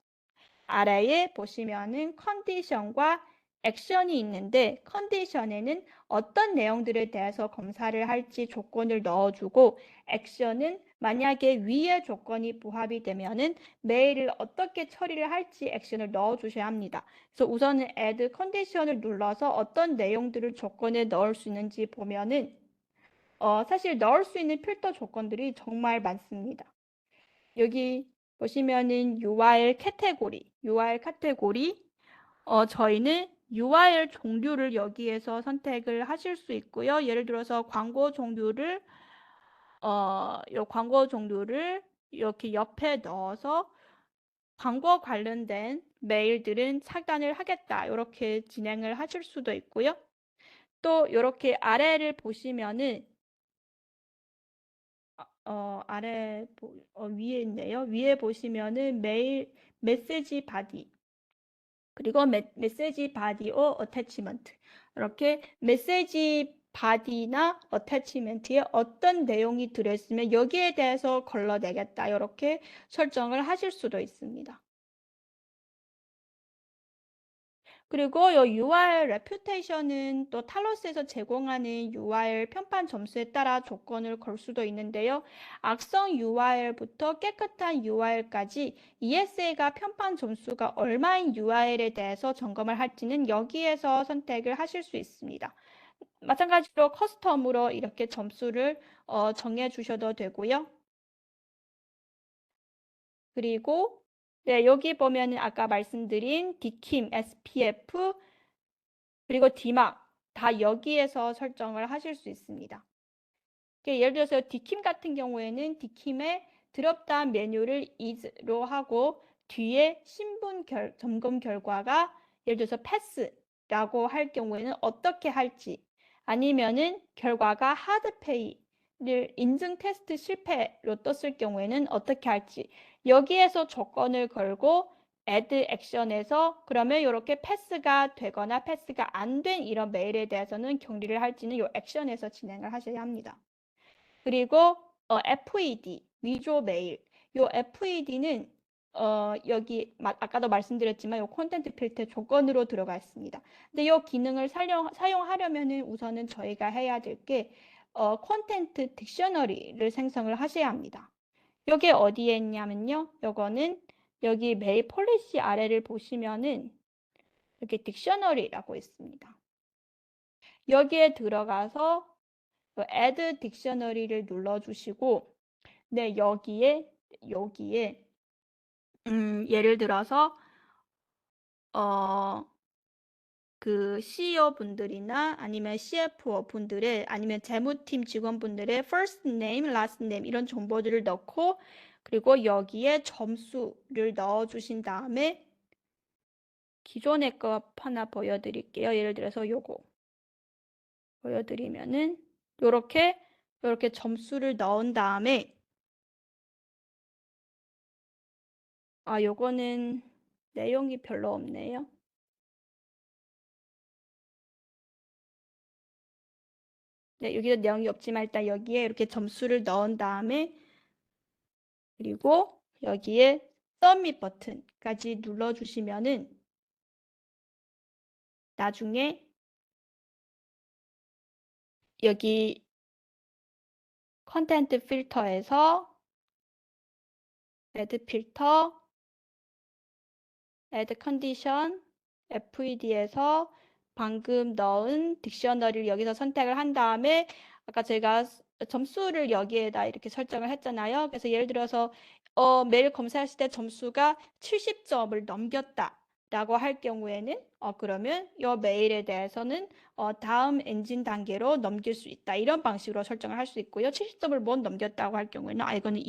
아래에 보시면은 컨디션과 액션이 있는데 컨디션에는 어떤 내용들에 대해서 검사를 할지 조건을 넣어주고 액션은 만약에 위의 조건이 부합이 되면은 메일을 어떻게 처리를 할지 액션을 넣어주셔야 합니다. 그래서 우선은 add 컨디션을 눌러서 어떤 내용들을 조건에 넣을 수 있는지 보면은 사실 넣을 수 있는 필터 조건들이 정말 많습니다. 여기 보시면은 URL 카테고리, 저희는 URL 종류를 여기에서 선택을 하실 수 있고요. 예를 들어서 광고 종류를, 이 광고 종류를 이렇게 옆에 넣어서 광고 관련된 메일들은 차단을 하겠다. 이렇게 진행을 하실 수도 있고요. 또 이렇게 아래를 보시면은 위에 있네요. 위에 보시면은 메시지 바디 그리고 메시지 바디오 어태치먼트 이렇게 메시지 바디나 어태치먼트에 어떤 내용이 들어있으면 여기에 대해서 걸러내겠다 이렇게 설정을 하실 수도 있습니다. 그리고 이 URL 레퓨테이션은 또 탈러스에서 제공하는 URL 편판 점수에 따라 조건을 걸 수도 있는데요. 악성 URL부터 깨끗한 URL까지 ESA가 편판 점수가 얼마인 URL에 대해서 점검을 할지는 여기에서 선택을 하실 수 있습니다. 마찬가지로 커스텀으로 이렇게 점수를 정해 주셔도 되고요. 그리고 여기 보면 아까 말씀드린 DKIM, SPF 그리고 디막 다 여기에서 설정을 하실 수 있습니다. 예를 들어서 디킴 같은 경우에는 디킴의 드롭다운 메뉴를 is로 하고 뒤에 신분 점검 결과가 예를 들어서 패스라고 할 경우에는 어떻게 할지, 아니면은 결과가 하드페이를 인증 테스트 실패로 떴을 경우에는 어떻게 할지, 여기에서 조건을 걸고 add 액션에서 그러면 이렇게 패스가 되거나 패스가 안 된 이런 메일에 대해서는 격리를 할지는 이 액션에서 진행을 하셔야 합니다. 그리고 FED, 위조 메일. 요 FED는 여기 아까도 말씀드렸지만 요 콘텐트 필터 조건으로 들어가 있습니다. 근데 요 기능을 사용하려면은 우선은 저희가 해야 될 게 콘텐트 딕셔너리를 생성을 하셔야 합니다. 여기 어디에 있냐면요. 요거는 여기 메일 폴리시 아래를 보시면은 이렇게 딕셔너리라고 있습니다. 여기에 들어가서 add 딕셔너리를 눌러주시고, 네, 여기에 예를 들어서 그 CEO 분들이나 아니면 CFO 분들의 아니면 재무팀 직원분들의 first name, last name 이런 정보들을 넣고, 그리고 여기에 점수를 넣어주신 다음에 기존의 거 하나 보여드릴게요. 예를 들어서 요거 보여드리면은 요렇게 점수를 넣은 다음에 요거는 내용이 별로 없네요. 네, 여기도 내용이 없지만 일단 여기에 이렇게 점수를 넣은 다음에 그리고 여기에 서밋 버튼까지 눌러주시면은 나중에 여기 컨텐트 필터에서 add 필터, add 컨디션, FED에서 방금 넣은 딕셔너리를 여기서 선택을 한 다음에 아까 제가 점수를 여기에다 이렇게 설정을 했잖아요. 그래서 예를 들어서 메일 검사했을 때 점수가 70점을 넘겼다 라고 할 경우에는 그러면 이 메일에 대해서는 다음 엔진 단계로 넘길 수 있다. 이런 방식으로 설정을 할 수 있고요. 70점을 못 넘겼다고 할 경우에는 이거는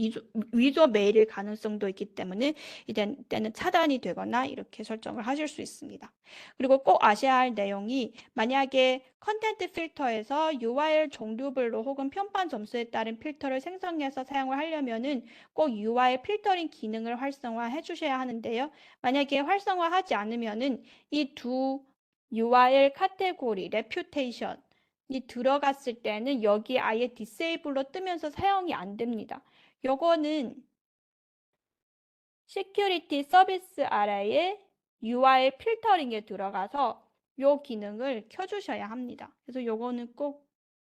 위조 메일일 가능성도 있기 때문에 이때는 차단이 되거나 이렇게 설정을 하실 수 있습니다. 그리고 꼭 아셔야 할 내용이 만약에 컨텐트 필터에서 URL 종류별로 혹은 편판 점수에 따른 필터를 생성해서 사용을 하려면은 꼭 URL 필터링 기능을 활성화해 주셔야 하는데요. 만약에 활성화하지 않으면은 이 두 URL 카테고리, 레퓨테이션이 들어갔을 때는 여기 아예 디세이블로 뜨면서 사용이 안 됩니다. 요거는 시큐리티 서비스 아래에 URL 필터링에 들어가서 요 기능을 켜주셔야 합니다. 그래서 요거는 꼭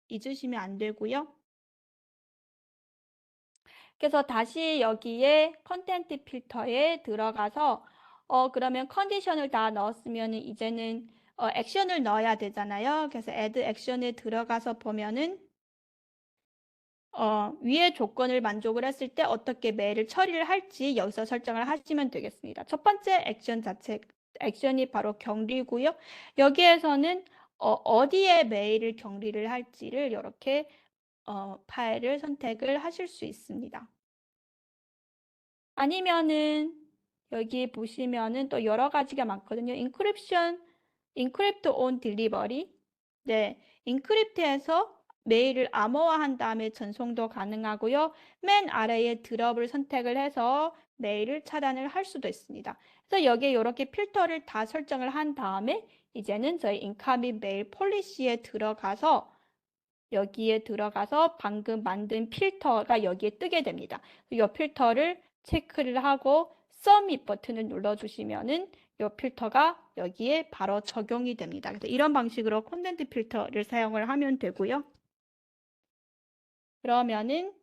잊으시면 안 되고요. 그래서 다시 여기에 컨텐트 필터에 들어가서 그러면 컨디션을 다 넣었으면 이제는 액션을 넣어야 되잖아요. 그래서 add 액션에 들어가서 보면은 위의 조건을 만족을 했을 때 어떻게 메일을 처리를 할지 여기서 설정을 하시면 되겠습니다. 첫 번째 액션이 바로 격리고요. 여기에서는 어디에 메일을 격리를 할지를 이렇게 파일을 선택을 하실 수 있습니다. 아니면은 여기 보시면은 또 여러 가지가 많거든요. 인크립트 온 딜리버리. 네, 인크립트해서 메일을 암호화한 다음에 전송도 가능하고요. 맨 아래에 드롭을 선택을 해서 메일을 차단을 할 수도 있습니다. 그래서 여기에 이렇게 필터를 다 설정을 한 다음에 이제는 저희 인카밍 메일 폴리시에 들어가서 여기에 들어가서 방금 만든 필터가 여기에 뜨게 됩니다. 이 필터를 체크를 하고 서밋 버튼을 눌러주시면은 이 필터가 여기에 바로 적용이 됩니다. 그래서 이런 방식으로 콘텐트 필터를 사용을 하면 되고요. 그러면은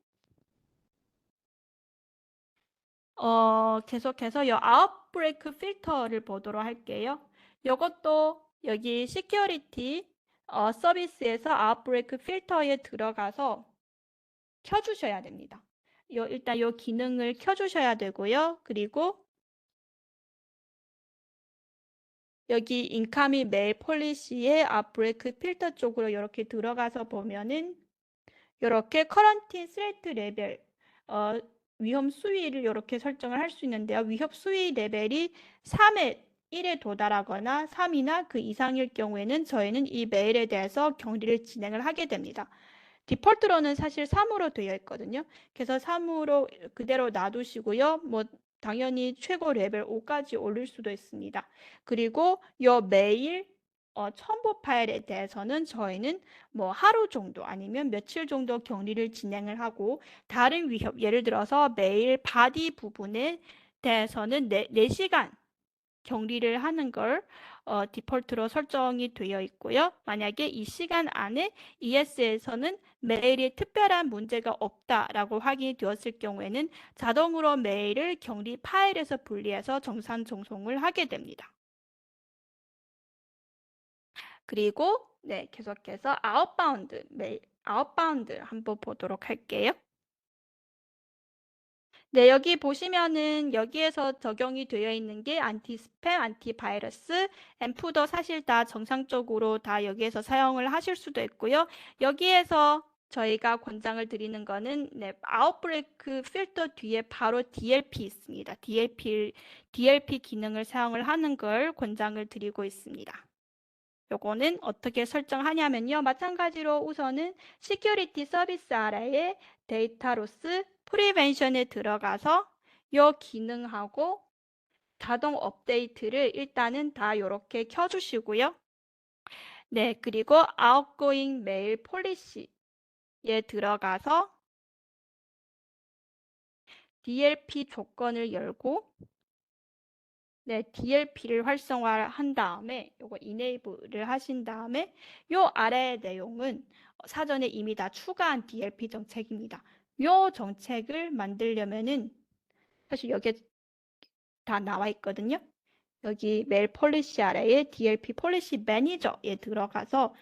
계속해서 이 아웃브레이크 필터를 보도록 할게요. 이것도 여기 시큐리티 서비스에서 아웃브레이크 필터에 들어가서 켜주셔야 됩니다. 일단 이 기능을 켜주셔야 되고요. 그리고 여기 인카밍 메일 폴리시의 아웃브레이크 필터 쪽으로 이렇게 들어가서 보면은 이렇게 커런틴 스레트 레벨 위험 수위를 이렇게 설정을 할 수 있는데요. 위험 수위 레벨이 3에 1에 도달하거나 3이나 그 이상일 경우에는 저희는 이 메일에 대해서 격리를 진행을 하게 됩니다. 디폴트로는 사실 3으로 되어 있거든요. 그래서 3으로 그대로 놔두시고요. 뭐 당연히 최고 레벨 5까지 올릴 수도 있습니다. 그리고 이 메일 첨부 파일에 대해서는 저희는 뭐 하루 정도 아니면 며칠 정도 격리를 진행을 하고 다른 위협, 예를 들어서 메일 바디 부분에 대해서는 4시간 격리를 하는 걸 디폴트로 설정이 되어 있고요. 만약에 이 시간 안에 ES에서는 메일에 특별한 문제가 없다라고 확인이 되었을 경우에는 자동으로 메일을 격리 파일에서 분리해서 정상 전송을 하게 됩니다. 그리고 네, 계속해서 아웃바운드 메일, 아웃바운드 한번 보도록 할게요. 네, 여기 보시면은 여기에서 적용이 되어 있는 게 안티 스팸, 안티 바이러스, 앰프도 사실 다 정상적으로 다 여기에서 사용을 하실 수도 있고요. 여기에서 저희가 권장을 드리는 거는 네, 아웃브레이크 필터 뒤에 바로 DLP 있습니다. DLP 기능을 사용을 하는 걸 권장을 드리고 있습니다. 요거는 어떻게 설정하냐면요. 마찬가지로 우선은 시큐리티 서비스 아래에 데이터 로스 프리벤션에 들어가서 요 기능하고 자동 업데이트를 일단은 다 이렇게 켜주시고요. 네, 그리고 outgoing 메일 폴리시에 들어가서 DLP 조건을 열고 네, DLP를 활성화한 다음에 요거 enable를 하신 다음에 요 아래의 내용은 사전에 이미 다 추가한 DLP 정책입니다. 요 정책을 만들려면은 사실 여기에 다 나와 있거든요. 여기 메일 폴리시 아래에 DLP 폴리시 매니저에 들어가서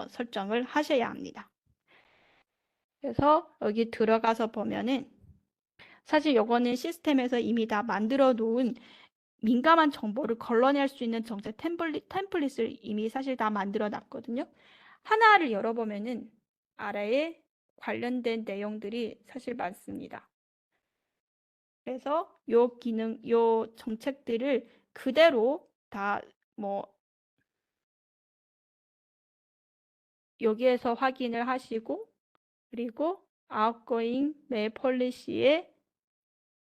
설정을 하셔야 합니다. 그래서 여기 들어가서 보면은 사실 요거는 시스템에서 이미 다 만들어 놓은 민감한 정보를 걸러낼 수 있는 정책 템플릿을 이미 사실 다 만들어 놨거든요. 하나를 열어보면은 아래에 관련된 내용들이 사실 많습니다. 그래서 요 기능, 요 정책들을 그대로 다 뭐 여기에서 확인을 하시고 그리고 outgoing 메일 폴리시에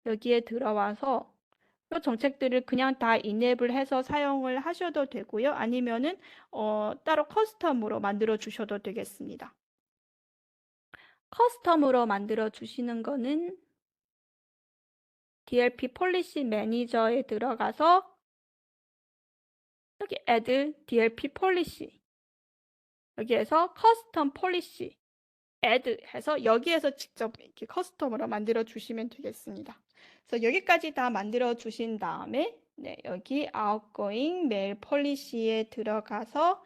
여기에 들어와서 이 정책들을 그냥 다 enable 해서 사용을 하셔도 되고요. 아니면은 따로 커스텀으로 만들어 주셔도 되겠습니다. 커스텀으로 만들어 주시는 거는 DLP 폴리시 매니저에 들어가서 여기 add DLP 폴리시 여기에서 커스텀 폴리시 add 해서 여기에서 직접 이렇게 커스텀으로 만들어 주시면 되겠습니다. 그래서 여기까지 다 만들어 주신 다음에 네, 여기 outgoing 메일 폴리시에 들어가서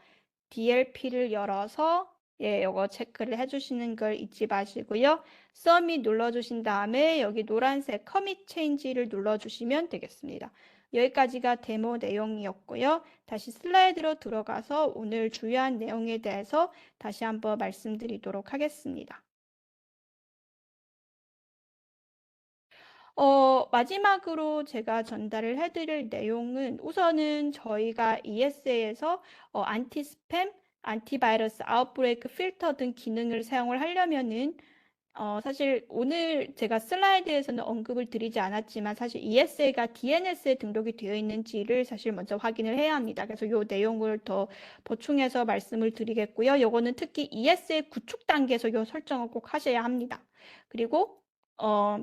DLP를 열어서 예, 요거 체크를 해주시는 걸 잊지 마시고요. submit 눌러주신 다음에 여기 노란색 commit change를 눌러주시면 되겠습니다. 여기까지가 데모 내용이었고요. 다시 슬라이드로 들어가서 오늘 주요한 내용에 대해서 다시 한번 말씀드리도록 하겠습니다. 마지막으로 제가 전달을 해드릴 내용은 우선은 저희가 ESA에서 안티 스팸, 안티바이러스, 아웃브레이크 필터 등 기능을 사용을 하려면은 사실 오늘 제가 슬라이드에서는 언급을 드리지 않았지만 사실 ESA가 DNS에 등록이 되어 있는지를 사실 먼저 확인을 해야 합니다. 그래서 이 내용을 더 보충해서 말씀을 드리겠고요. 요거는 특히 ESA 구축 단계에서 이 설정을 꼭 하셔야 합니다. 그리고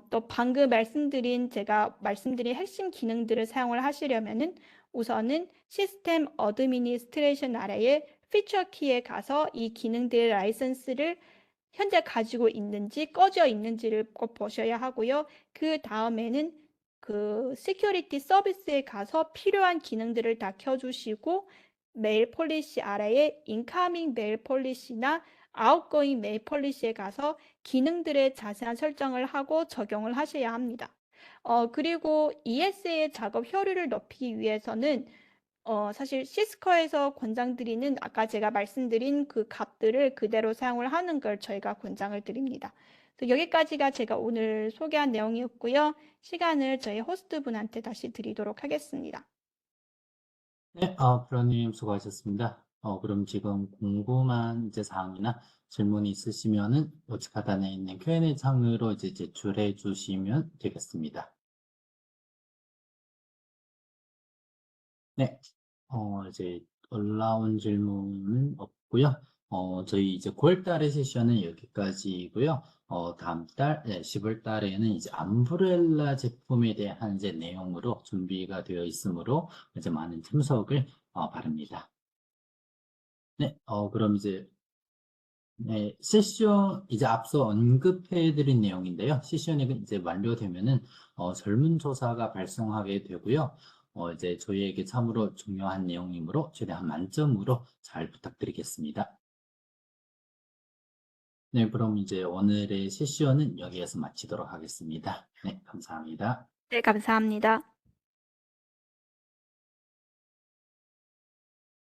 또 방금 제가 말씀드린 핵심 기능들을 사용을 하시려면은 우선은 시스템 어드미니스트레이션 아래에 피처 키에 가서 이 기능들의 라이선스를 현재 가지고 있는지 꺼져 있는지를 꼭 보셔야 하고요. 그 다음에는 그 시큐리티 서비스에 가서 필요한 기능들을 다 켜주시고 메일 폴리시 아래에 인카밍 메일 폴리시나 아웃고잉 메일 폴리시에 가서 기능들의 자세한 설정을 하고 적용을 하셔야 합니다. 그리고 ESA의 작업 효율을 높이기 위해서는 사실 시스커에서 권장드리는 아까 제가 말씀드린 그 값들을 그대로 사용을 하는 걸 저희가 권장을 드립니다. 그래서 여기까지가 제가 오늘 소개한 내용이었고요. 시간을 저희 호스트분한테 다시 드리도록 하겠습니다. 네, 프로님 수고하셨습니다. 그럼 지금 궁금한 이제 사항이나 질문이 있으시면은 우측 하단에 있는 Q&A 창으로 이제 제출해 주시면 되겠습니다. 네, 이제 올라온 질문은 없고요. 저희 이제 9월 달의 세션은 여기까지고요. 다음 달, 10월 달에는 이제 암브렐라 제품에 대한 이제 내용으로 준비가 되어 있으므로 이제 많은 참석을 바랍니다. 네, 그럼 이제 네, 세션 이제 앞서 언급해드린 내용인데요. 세션이 이제 완료되면은 설문조사가 발송하게 되고요. 이제 저희에게 참으로 중요한 내용이므로 최대한 만점으로 잘 부탁드리겠습니다. 네, 그럼 이제 오늘의 세션은 여기에서 마치도록 하겠습니다. 네, 감사합니다. 네, 감사합니다.